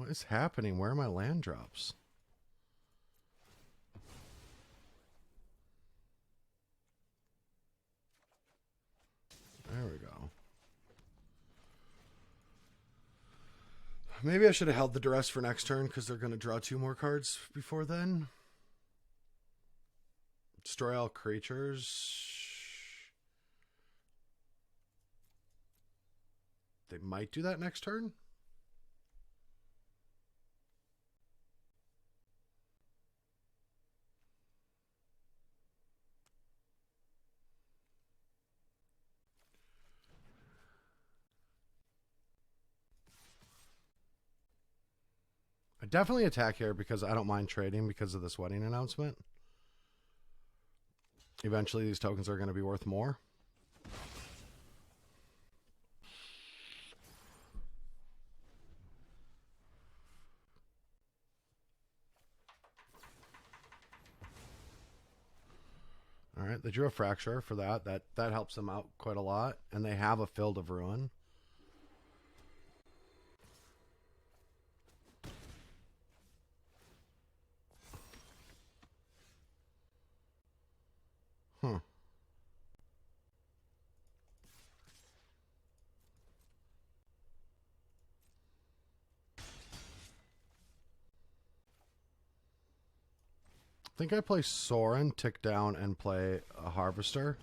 What is happening? Where are my land drops? There we go. Maybe I should have held the duress for next turn because they're going to draw 2 more cards before then. Destroy all creatures. They might do that next turn. I definitely attack here because I don't mind trading because of this wedding announcement. Eventually these tokens are going to be worth more. All right, they drew a fracture for that. That helps them out quite a lot. And they have a Field of Ruin. Huh. I think I play Sorin, tick down, and play a Harvester.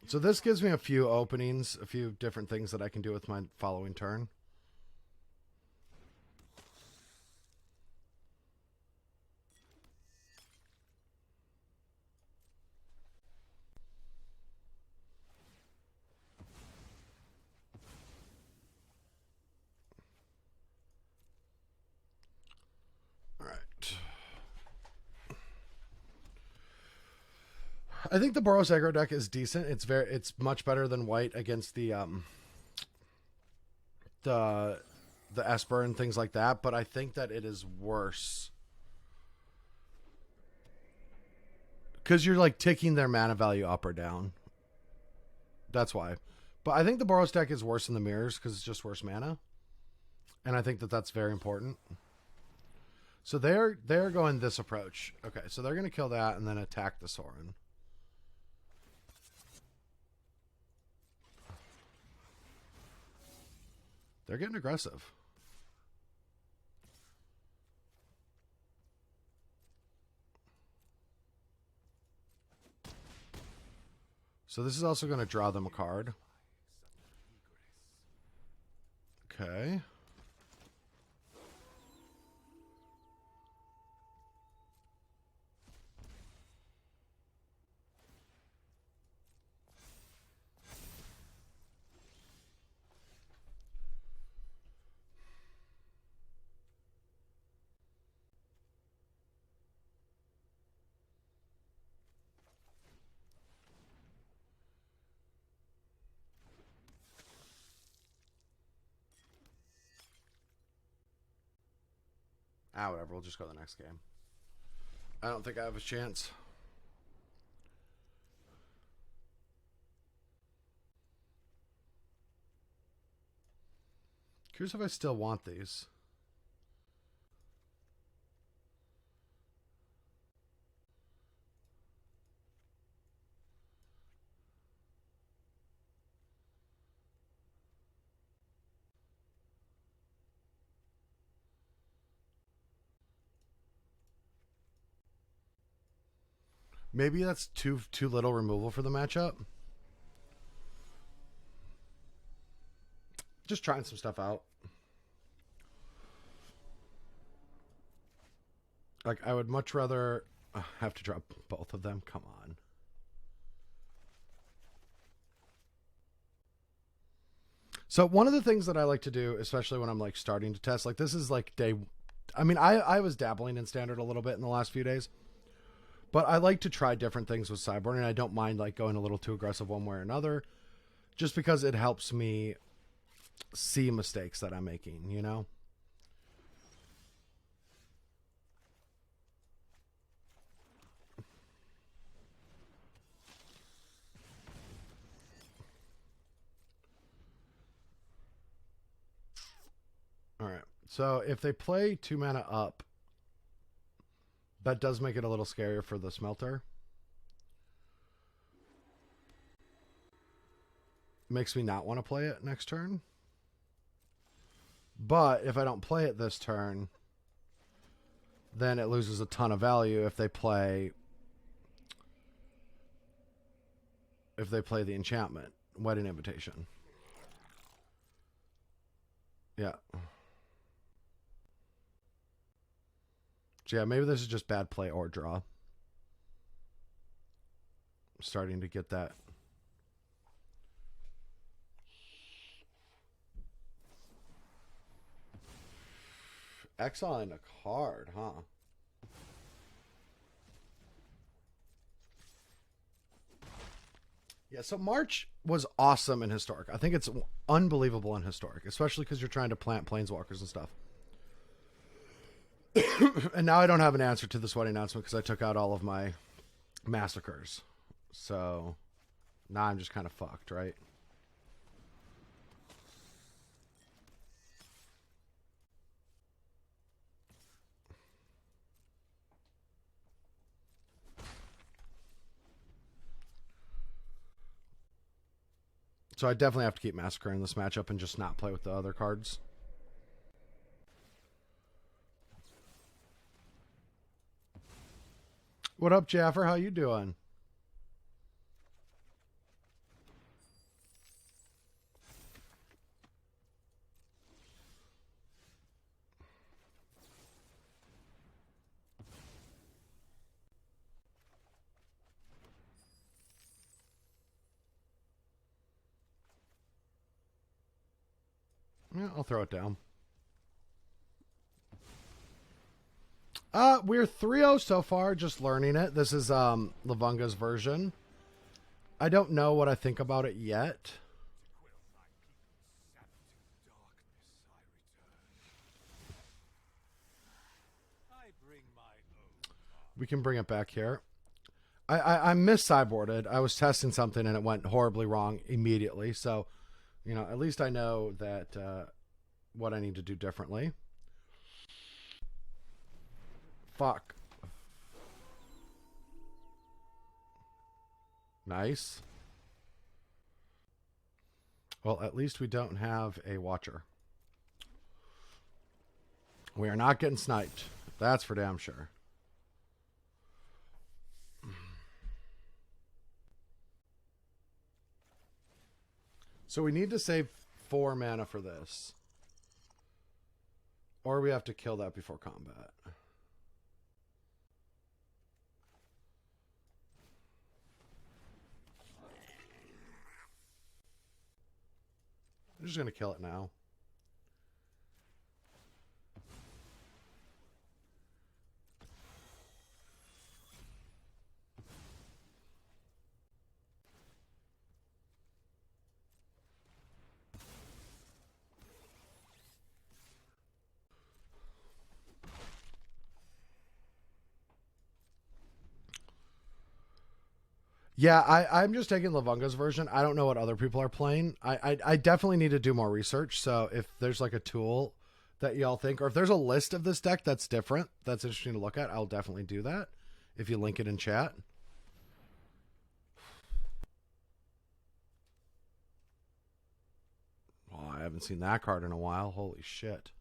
So this gives me a few openings, a few different things that I can do with my following turn. I think the Boros aggro deck is decent. It's much better than white against the Esper and things like that, but I think that it is worse because you're like ticking their mana value up or down. That's why. But I think the Boros deck is worse than the mirrors because it's just worse mana, and I think that that's very important. So they're going this approach. Okay, so they're going to kill that and then attack the Sorin. They're getting aggressive. So this is also going to draw them a card. Okay. Whatever. We'll just go to the next game. I don't think I have a chance. Curious if I still want these. Maybe that's too little removal for the matchup. Just trying some stuff out. Like, I would much rather have to drop both of them. Come on. So one of the things that I like to do, especially when I'm like starting to test, like this is like day. I mean, I was dabbling in standard a little bit in the last few days. But I like to try different things with sideboard, and I don't mind like going a little too aggressive one way or another, just because it helps me see mistakes that I'm making, you know? So if they play 2 mana up, that does make it a little scarier for the Smelter. Makes me not want to play it next turn. But if I don't play it this turn, then it loses a ton of value if they play the enchantment, Wedding Invitation. Yeah. So yeah, maybe this is just bad play or draw. I'm starting to get that. Exiling a card, huh? Yeah, so March was awesome in Historic. I think it's unbelievable in Historic, especially because you're trying to plant Planeswalkers and stuff. And now I don't have an answer to this wedding announcement because I took out all of my massacres. So now I'm just kind of fucked, right? So I definitely have to keep massacring this matchup and just not play with the other cards. What up, Jaffer? How you doing? Yeah, I'll throw it down. We're 3-0 so far, just learning it. This is Lavunga's version. I don't know what I think about it yet. We can bring it back here. I mis-sideboarded. I was testing something and it went horribly wrong immediately. So, you know, at least I know that what I need to do differently. Fuck. Nice. Well, at least we don't have a Watcher. We are not getting sniped. That's for damn sure. So we need to save 4 mana for this. Or we have to kill that before combat. I'm just going to kill it now. Yeah, I'm just taking Lavunga's version. I don't know what other people are playing. I definitely need to do more research. So if there's like a tool that y'all think, or if there's a list of this deck that's different, that's interesting to look at, I'll definitely do that if you link it in chat. Oh, I haven't seen that card in a while. Holy shit.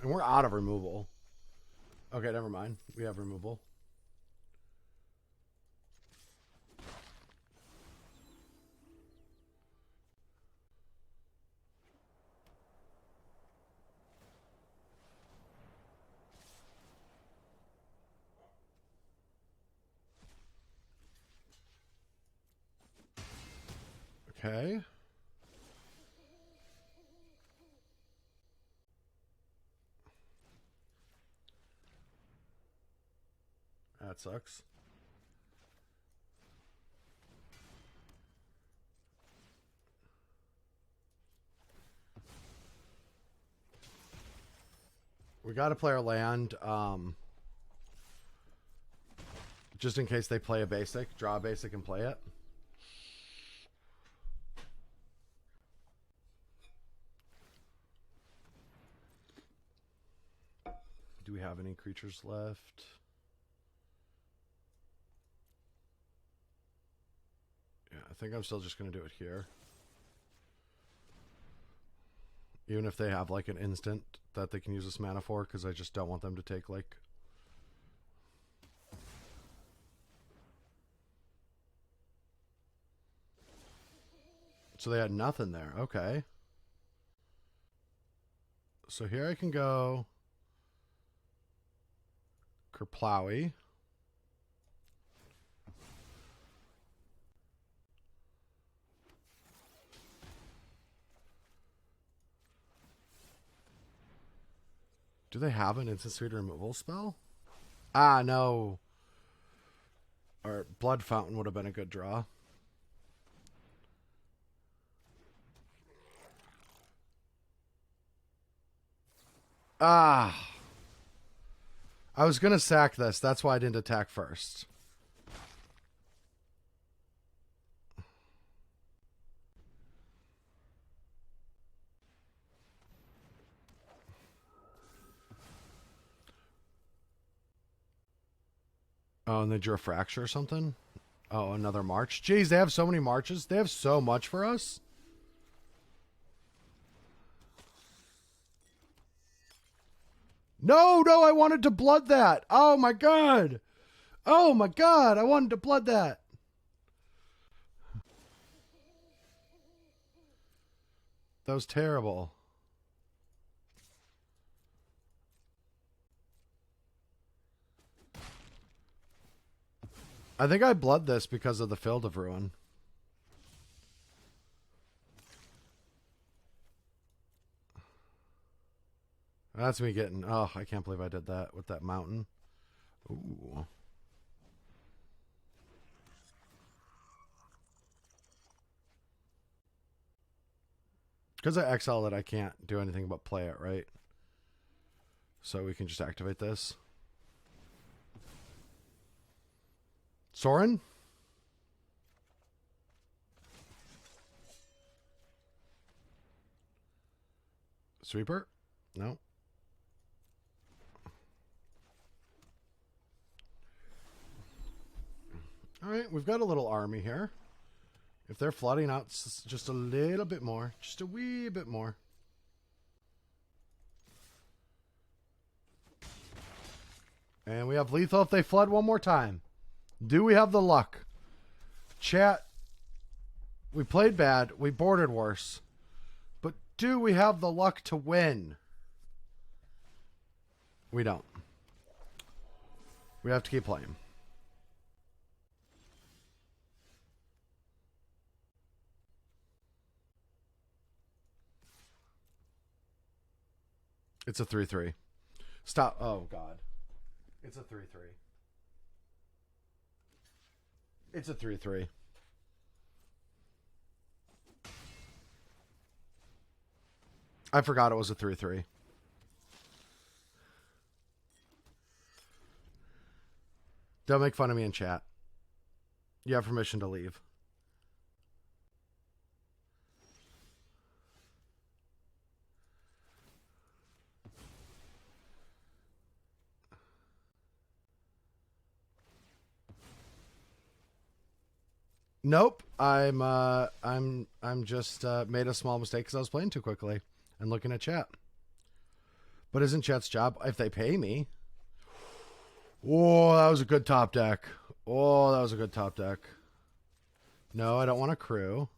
And we're out of removal. Okay, never mind. We have removal. Okay. That sucks. We got to play our land. Just in case they play a basic. Draw a basic and play it. Do we have any creatures left? Yeah, I think I'm still just going to do it here. Even if they have like an instant that they can use this mana for, because I just don't want them to take like... So they had nothing there. Okay. So here I can go... Kerplowy. Do they have an instant speed removal spell? Ah, no. Or Blood Fountain would have been a good draw. Ah. I was going to sack this. That's why I didn't attack first. Oh, and they drew a fracture or something? Oh, another march. Jeez, they have so many marches. They have so much for us. No, I wanted to blood that. Oh, my God. Oh, my God. I wanted to blood that. That was terrible. I think I blood this because of the Field of Ruin. That's me getting... Oh, I can't believe I did that with that mountain. Ooh. Because I exiled it, I can't do anything but play it, right? So we can just activate this. Sorin? Sweeper? No. All right, we've got a little army here. If they're flooding out just a little bit more, just a wee bit more. And we have lethal if they flood one more time. Do we have the luck? Chat, we played bad. We boarded worse. But do we have the luck to win? We don't. We have to keep playing. It's a 3-3. Stop. Oh, God. It's a 3-3. It's a 3-3. I forgot it was a 3-3. Don't make fun of me in chat. You have permission to leave. Nope. I'm just made a small mistake because I was playing too quickly and looking at chat. But isn't Chet's job if they pay me? Oh, that was a good top deck. Oh, that was a good top deck. No, I don't want a crew.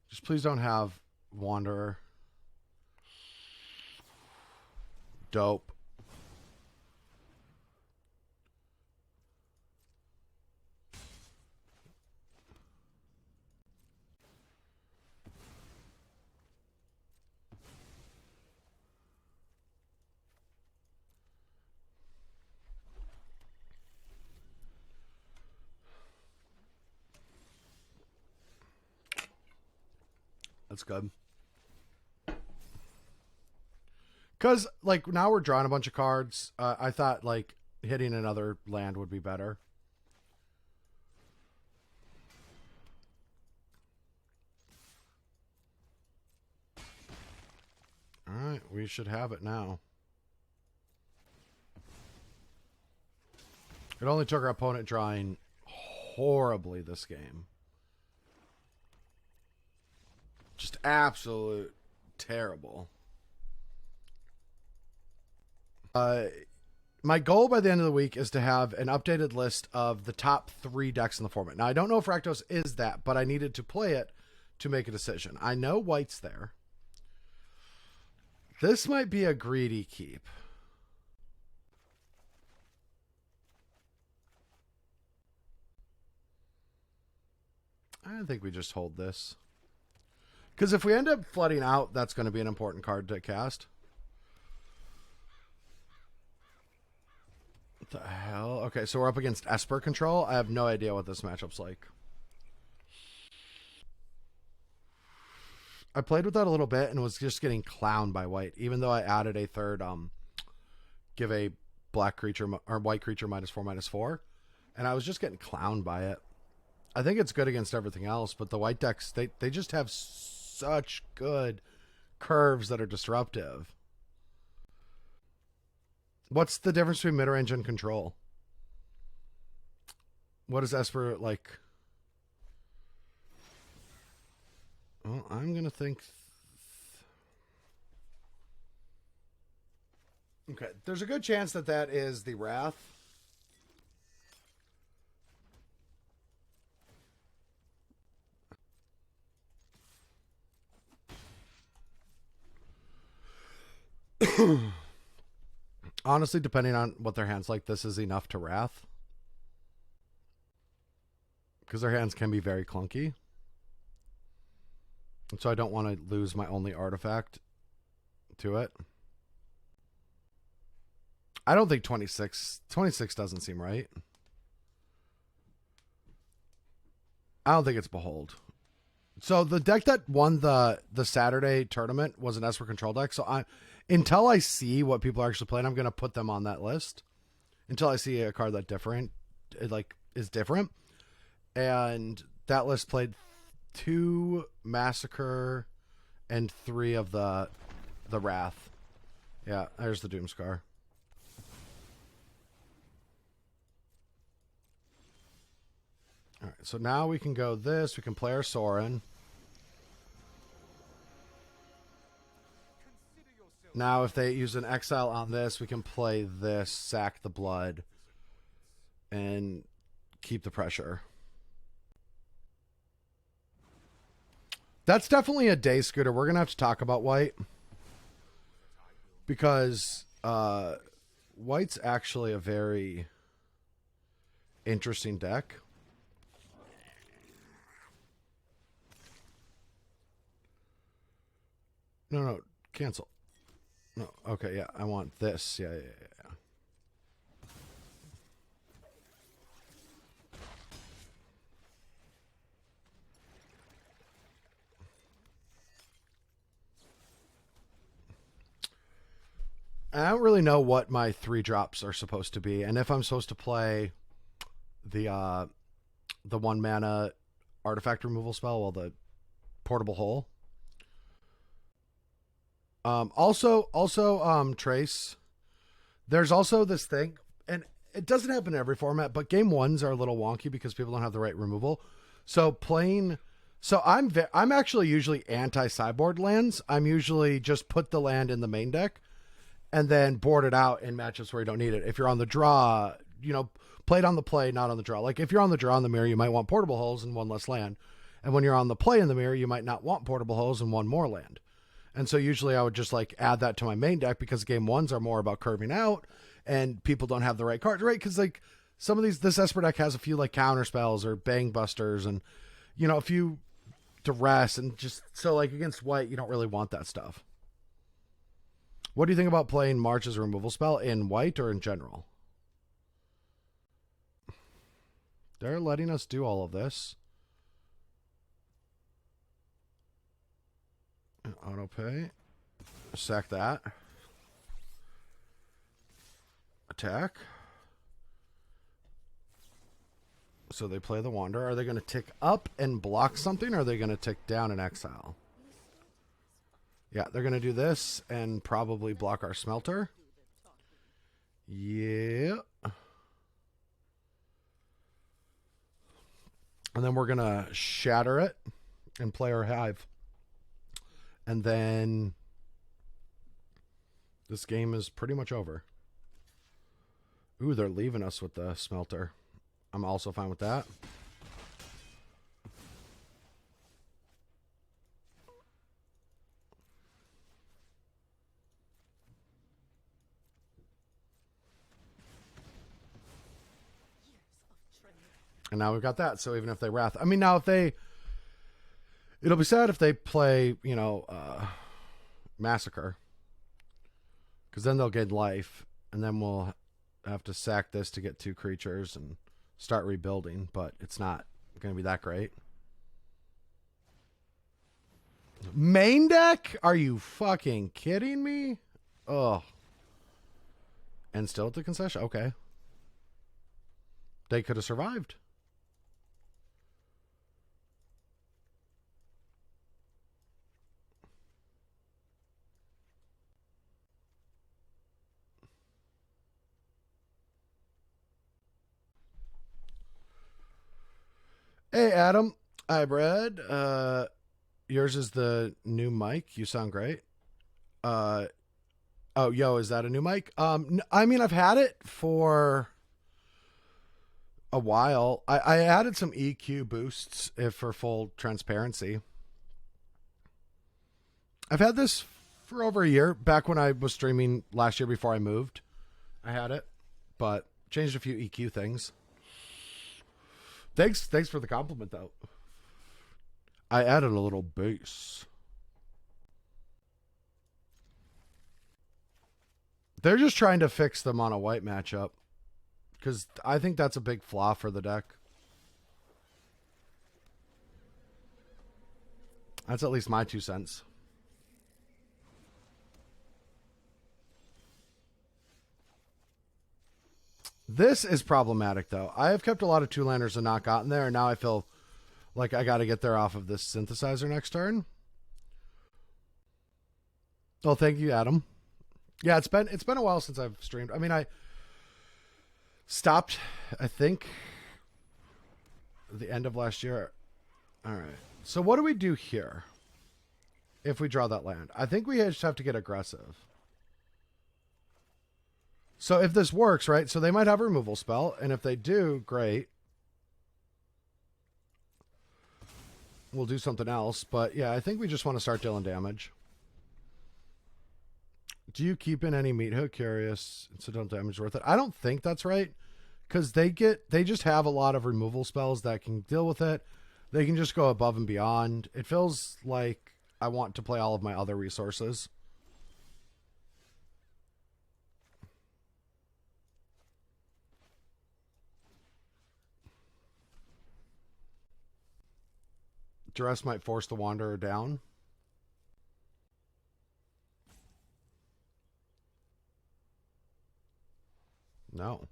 Just please don't have Wanderer. Dope. That's good. Because, like, now we're drawing a bunch of cards. I thought, like, hitting another land would be better. Alright, we should have it now. It only took our opponent drawing horribly this game. Just absolute terrible. My goal by the end of the week is to have an updated list of the top 3 decks in the format. Now, I don't know if Rakdos is that, but I needed to play it to make a decision. I know White's there. This might be a greedy keep. I think we just hold this. Because if we end up flooding out, that's going to be an important card to cast. What the hell? Okay, so we're up against Esper control. I have no idea what this matchup's like. I played with that a little bit and was just getting clowned by white, even though I added a third, give a black creature or white creature -4/-4, and I was just getting clowned by it. I think it's good against everything else, but the white decks, they just have such good curves that are disruptive. What's the difference between mid-range and control? What is Esper like? Well, I'm going to think... Okay, there's a good chance that that is the Wrath. Honestly, depending on what their hand's like, this is enough to Wrath. Because their hands can be very clunky. And so I don't want to lose my only artifact to it. I don't think 26 doesn't seem right. I don't think it's Behold. So the deck that won the Saturday tournament was an Esper control deck. So until I see what people are actually playing, I'm going to put them on that list. Until I see a card that is different. And that list played 2 Massacre and 3 of the Wrath. Yeah, there's the Doomscar. All right, so now we can go this. We can play our Sorin. Now, if they use an exile on this, we can play this, sack the blood, and keep the pressure. That's definitely a day scooter. We're going to have to talk about white. Because white's actually a very interesting deck. No, cancel. No, okay, yeah, I want this. Yeah. I don't really know what my 3 drops are supposed to be, and if I'm supposed to play the 1 mana artifact removal spell, well, the portable hole. Also, Trace, there's also this thing, and it doesn't happen in every format, but game ones are a little wonky because people don't have the right removal. So I'm actually usually anti-sideboard lands. I'm usually just put the land in the main deck and then board it out in matchups where you don't need it. If you're on the draw, play it on the play, not on the draw. Like if you're on the draw in the mirror, you might want portable holes and one less land. And when you're on the play in the mirror, you might not want portable holes and one more land. And so usually I would just like add that to my main deck because game ones are more about curving out and people don't have the right cards, right? Because like some of this Esper deck has a few like counter spells or bang busters and, a few duress and just so like against white, you don't really want that stuff. What do you think about playing March's removal spell in white or in general? They're letting us do all of this. Auto pay. Sack that. Attack. So they play the Wander. Are they going to tick up and block something, or are they going to tick down and exile? Yeah, they're going to do this and probably block our Smelter. Yeah. And then we're going to shatter it and play our Hive. And then this game is pretty much over. Ooh, they're leaving us with the Smelter. I'm also fine with that. And now we've got that. So even if they Wrath... I mean, now if they... It'll be sad if they play, Massacre. Because then they'll get life. And then we'll have to sack this to get 2 creatures and start rebuilding. But it's not going to be that great. Main deck? Are you fucking kidding me? Oh. And still at the concession? Okay. They could have survived. Hey, Adam. Hi, Brad. Yours is the new mic. You sound great. Oh, yo, is that a new mic? I mean, I've had it for a while. I added some EQ boosts for full transparency. I've had this for over a year. Back when I was streaming last year before I moved, I had it, but changed a few EQ things. Thanks for the compliment, though. I added a little bass. They're just trying to fix the mono white matchup because I think that's a big flaw for the deck. That's at least my 2 cents. This is problematic, though. I have kept a lot of 2-landers and not gotten there, and now I feel like I got to get there off of this synthesizer next turn. Oh, thank you, Adam. Yeah, it's been a while since I've streamed. I mean, I stopped, I think, the end of last year. All right. So what do we do here if we draw that land? I think we just have to get aggressive. So if this works, right? So they might have a removal spell, and if they do, great. We'll do something else, but yeah, I think we just want to start dealing damage. Do you keep in any meat hook? Curious. Incidental damage worth it? I don't think that's right, because they just have a lot of removal spells that can deal with it. They can just go above and beyond. It feels like I want to play all of my other resources. Duress might force the Wanderer down. No.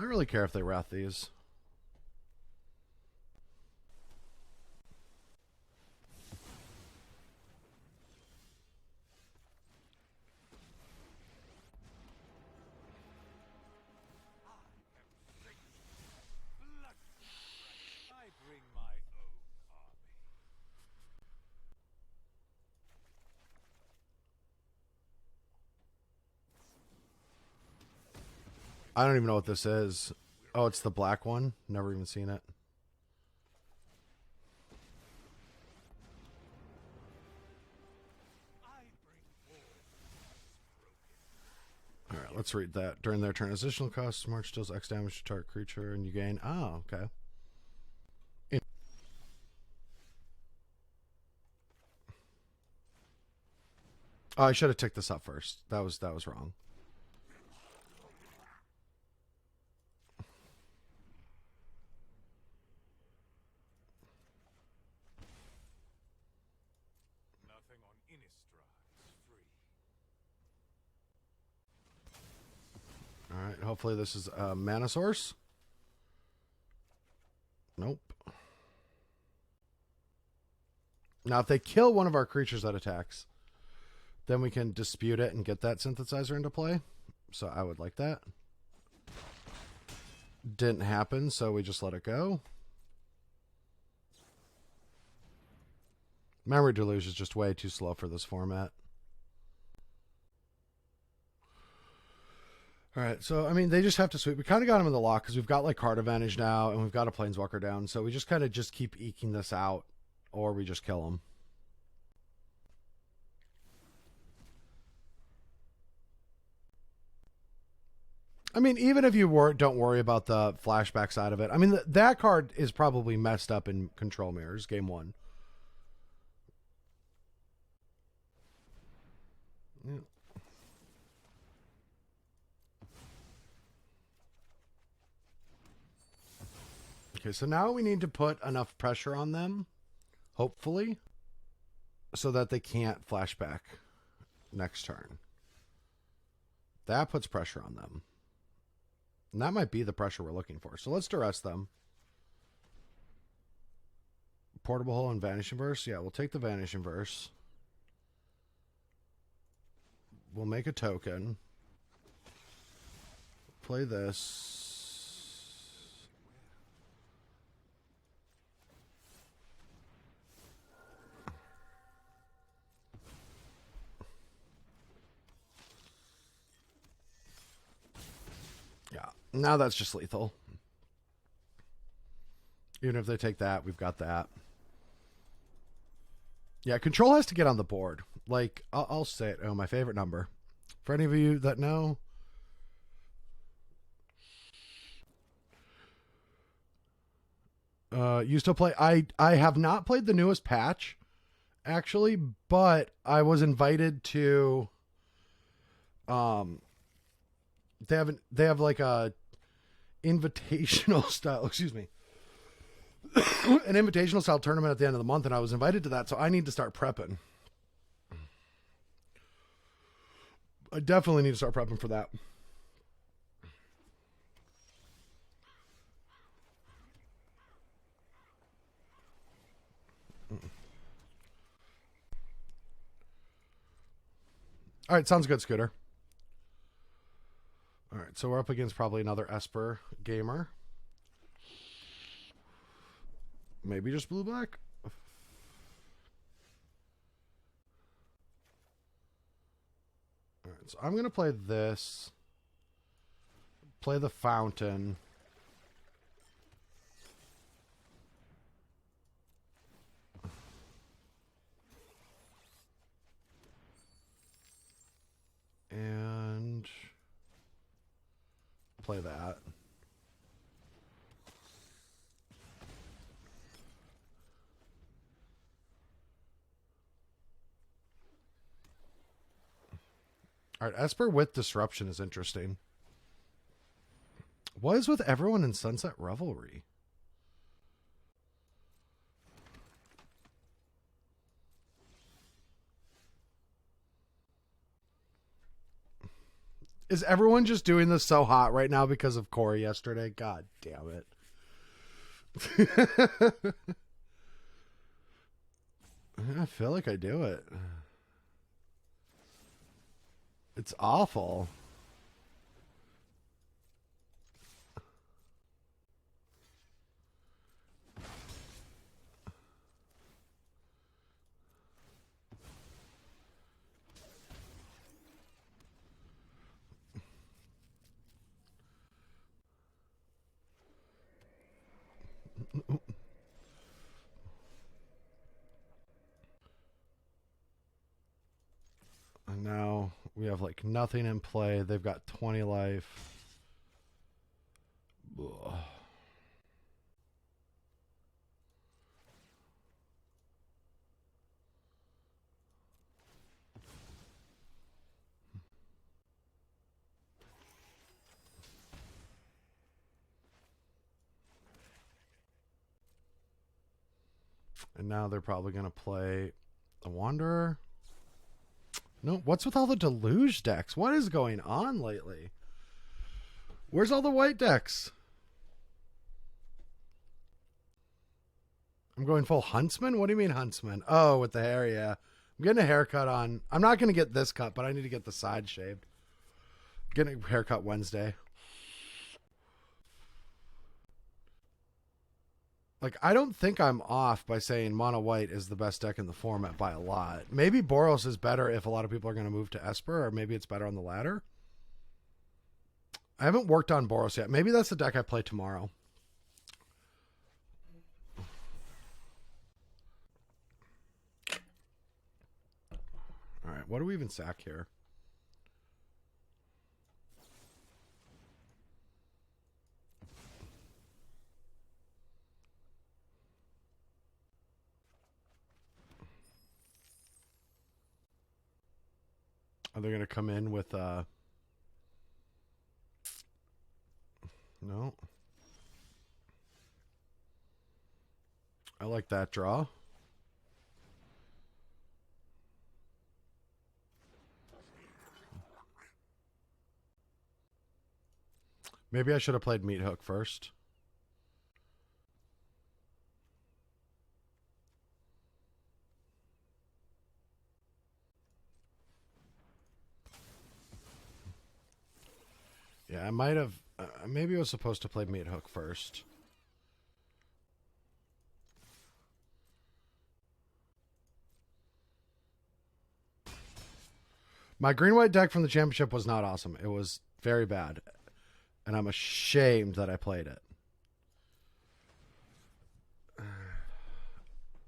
I don't really care if they wrath these. I don't even know what this is. Oh, it's the black one. Never even seen it. All right, let's read that. During their transitional costs, March deals X damage to target creature, and you gain. Oh, okay. Oh, I should have ticked this up first. That was wrong. All right, hopefully this is a mana source. Nope. Now, if they kill one of our creatures that attacks, then we can dispute it and get that synthesizer into play. So I would like that. Didn't happen, so we just let it go. Memory Deluge is just way too slow for this format. All right, so, I mean, they just have to sweep. We kind of got them in the lock because we've got, like, card advantage now, and we've got a Planeswalker down. So we just kind of just keep eking this out, or we just kill them. I mean, even if you don't worry about the flashback side of it, I mean, that card is probably messed up in Control Mirrors, game 1. Yeah. Okay, so now we need to put enough pressure on them, hopefully, so that they can't flashback next turn. That puts pressure on them. And that might be the pressure we're looking for. So let's duress them. Portable Hole and Vanish Inverse. Yeah, we'll take the Vanish Inverse. We'll make a token. Play this. Yeah, now that's just lethal. Even if they take that, we've got that. Yeah, control has to get on the board. Like, I'll say it. Oh, my favorite number. For any of you that know, you still play. I have not played the newest patch, actually, but I was invited to. They have like a invitational style. Excuse me. An invitational style tournament at the end of the month, and I was invited to that, so I need to start prepping. I definitely need to start prepping for that. All right, sounds good, Scooter. All right, so we're up against probably another Esper gamer. Maybe just blue-black. All right, so I'm going to play this. Play the Fountain. And play that. All right, Esper with Disruption is interesting. What is with everyone in Sunset Revelry? Is everyone just doing this so hot right now because of Corey yesterday? God damn it. I feel like I do it. It's awful. And now we have like nothing in play. They've got 20 life. Ugh. And now they're probably going to play the Wanderer. No, what's with all the Deluge decks? What is going on lately? Where's all the white decks? I'm going full Huntsman? What do you mean Huntsman? Oh, with the hair, yeah. I'm getting a haircut on. I'm not going to get this cut, but I need to get the side shaved. Getting a haircut Wednesday. Like, I don't think I'm off by saying mono white is the best deck in the format by a lot. Maybe Boros is better if a lot of people are going to move to Esper, or maybe it's better on the ladder. I haven't worked on Boros yet. Maybe that's the deck I play tomorrow. All right, what do we even sack here? Are they going to come in with no. I like that draw. Maybe I should have played Meat Hook first. Yeah, I might have. Maybe I was supposed to play Meat Hook first. My green-white deck from the championship was not awesome. It was very bad. And I'm ashamed that I played it.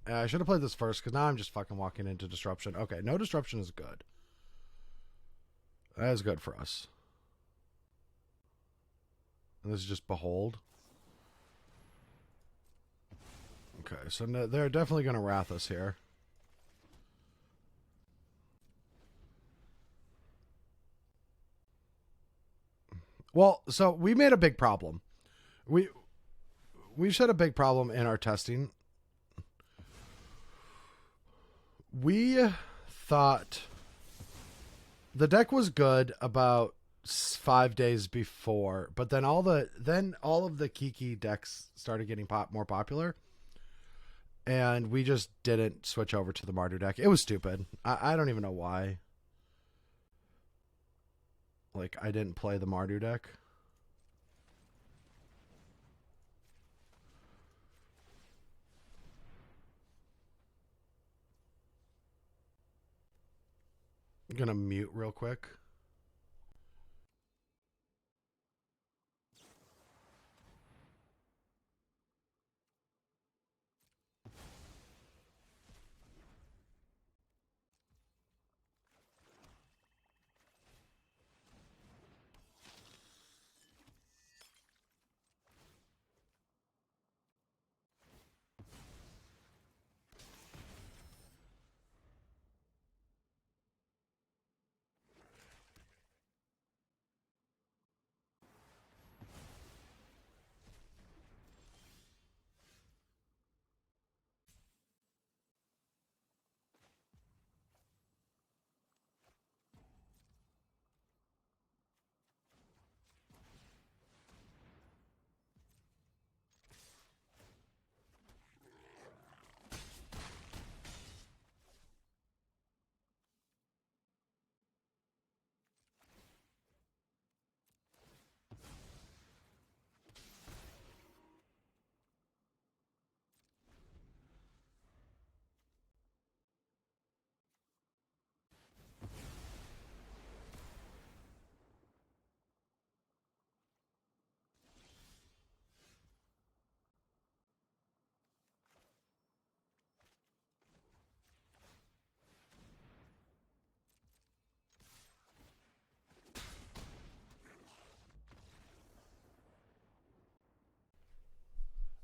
I should have played this first, because now I'm just fucking walking into Disruption. Okay, no Disruption is good. That is good for us. And this is just Behold. Okay, so they're definitely going to wrath us here. Well, so we made a big problem. We've had a big problem in our testing. We thought the deck was good about 5 days before, but then all of the Kiki decks started getting more popular, and we just didn't switch over to the Mardu deck. It was stupid. I don't even know why. Like, I didn't play the Mardu deck. I'm gonna mute real quick.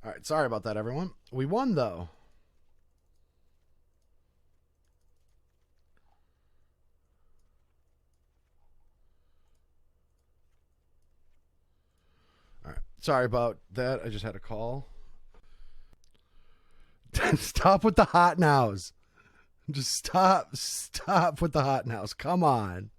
All right, sorry about that, everyone. We won, though. All right, sorry about that. I just had a call. Stop with the hot nows. Just stop with the hot nows. Come on.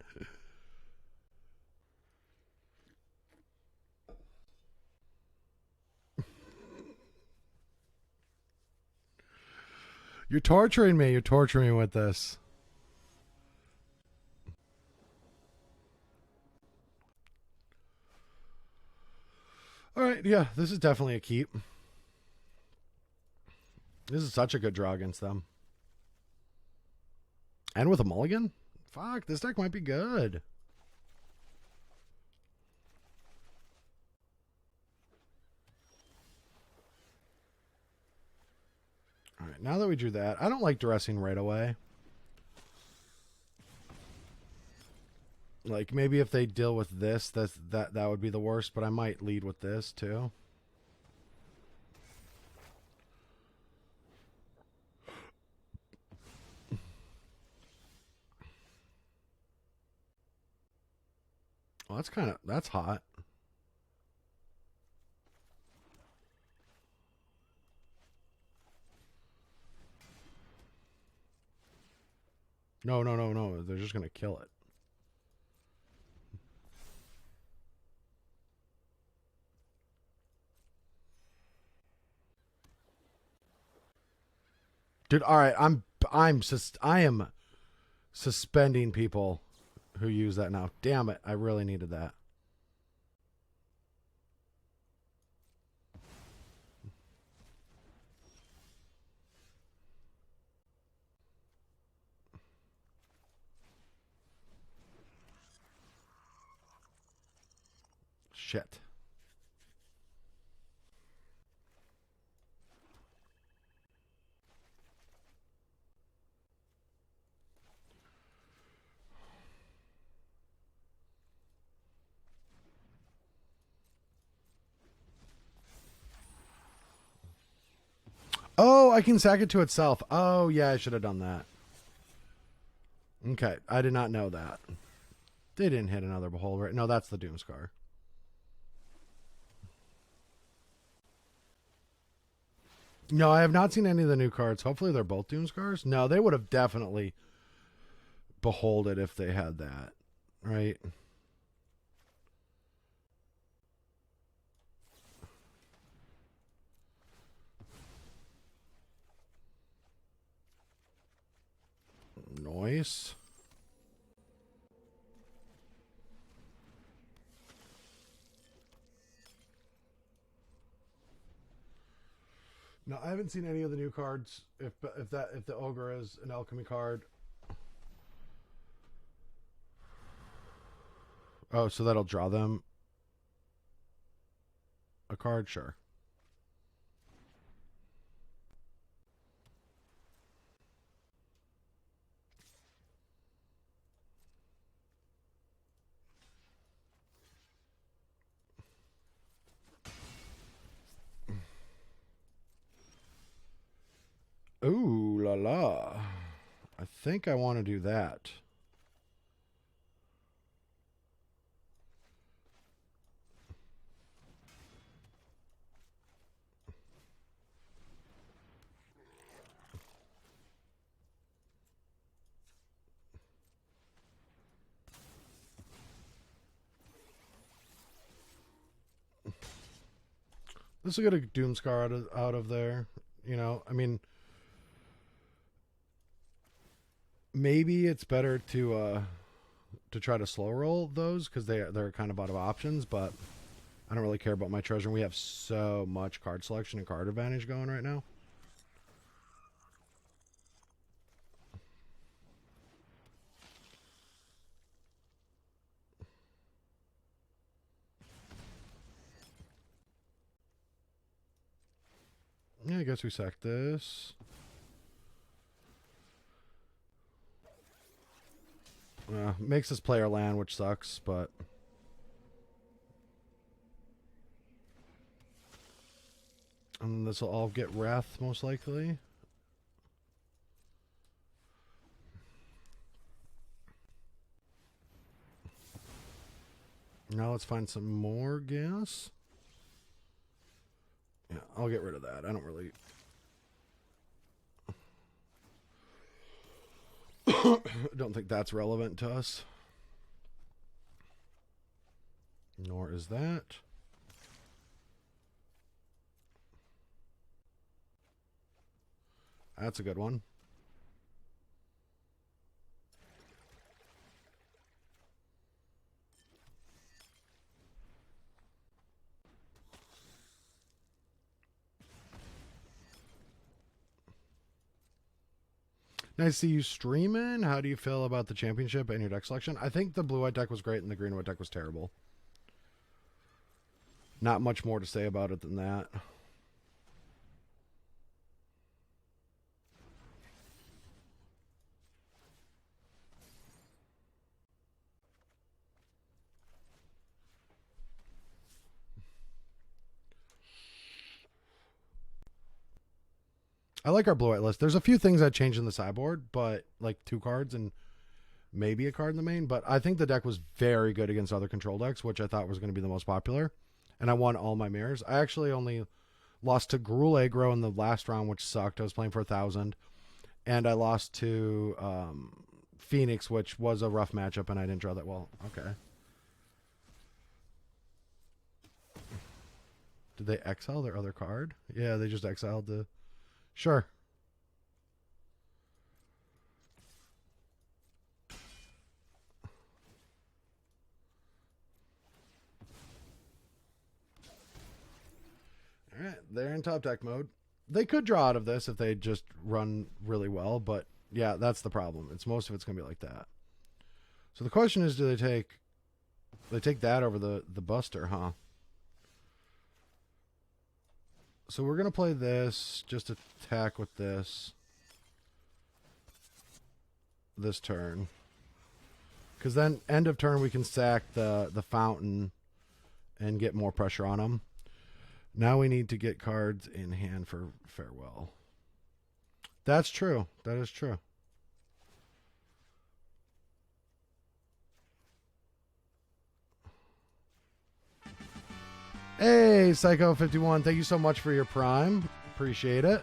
You're torturing me. You're torturing me with this. All right, yeah, this is definitely a keep. This is such a good draw against them. And with a mulligan? Fuck, this deck might be good. All right, now that we drew that, I don't like dressing right away. Like, maybe if they deal with this, that would be the worst, but I might lead with this, too. Well, that's hot. No. They're just going to kill it. Dude, all right, I am suspending people who use that now. Damn it, I really needed that. Shit. Oh, I can sack it to itself. Oh, yeah, I should have done that. Okay, I did not know that. They didn't hit another Beholder. No, that's the Doomscar. No, I have not seen any of the new cards. Hopefully they're both Doomscars. No, they would have definitely Beholded if they had that, right? Noise. No, I haven't seen any of the new cards. If the ogre is an alchemy card. Oh, so that'll draw them a card, sure. Ooh la la. I think I want to do that. This will get a Doomscar out of there. You know, I mean, maybe it's better to try to slow roll those because they're kind of out of options. But I don't really care about my treasure. We have so much card selection and card advantage going right now. Yeah, I guess we sack this. Makes us play our land, which sucks, but... And this will all get Wrath, most likely. Now let's find some more gas. Yeah, I'll get rid of that. I don't really... don't think that's relevant to us. Nor is that. That's a good one. Nice to see you streaming. How do you feel about the championship and your deck selection? I think the blue-white deck was great and the green-white deck was terrible. Not much more to say about it than that. I like our blue-white list. There's a few things I'd change in the sideboard, but like 2 cards and maybe a card in the main. But I think the deck was very good against other control decks, which I thought was going to be the most popular. And I won all my mirrors. I actually only lost to Gruul Aggro in the last round, which sucked. I was playing for 1,000. And I lost to Phoenix, which was a rough matchup, and I didn't draw that well. Okay. Did they exile their other card? Yeah, they just exiled the... Sure. All right, they're in top deck mode. They could draw out of this if they just run really well, but yeah, that's the problem. Most of it's going to be like that. So the question is, do they take that over the Buster, huh? So we're going to play this, just attack with this turn. Because then end of turn we can sack the fountain and get more pressure on them. Now we need to get cards in hand for farewell. That's true. That is true. Hey, Psycho51, thank you so much for your Prime. Appreciate it.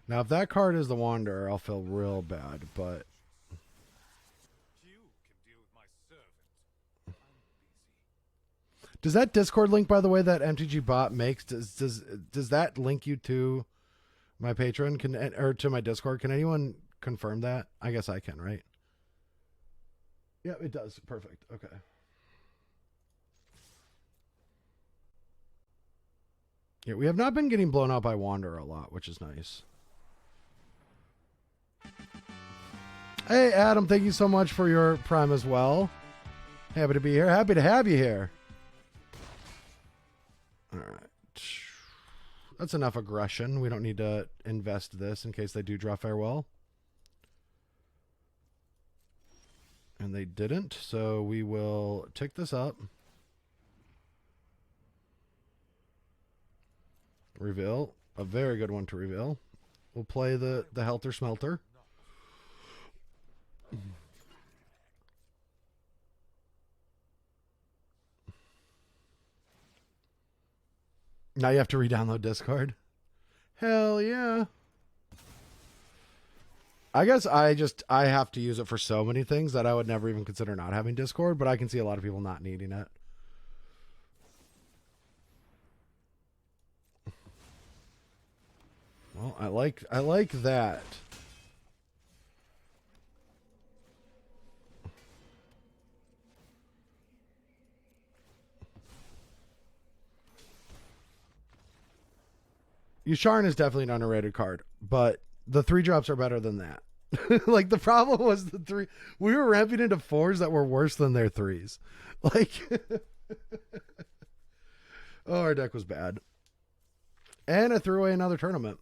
Now, if that card is the Wanderer, I'll feel real bad, but... Does that Discord link, by the way, that MTG bot makes, does that link you to my Patreon or to my Discord? Can anyone confirm that? I guess I can, right? Yeah, it does. Perfect. Okay. Yeah, we have not been getting blown out by Wanderer a lot, which is nice. Hey, Adam, thank you so much for your Prime as well. Happy to be here. Happy to have you here. All right. That's enough aggression. We don't need to invest this in case they do draw farewell. And they didn't, so we will tick this up. Reveal. A very good one to reveal. We'll play the Helter Smelter. Now you have to re-download Discord. Hell yeah. I guess I have to use it for so many things that I would never even consider not having Discord, but I can see a lot of people not needing it. Well, I like that. Yusharn is definitely an underrated card, but the 3 drops are better than that. Like the problem was the three. We were ramping into fours that were worse than their threes. Like, oh, our deck was bad. And I threw away another tournament.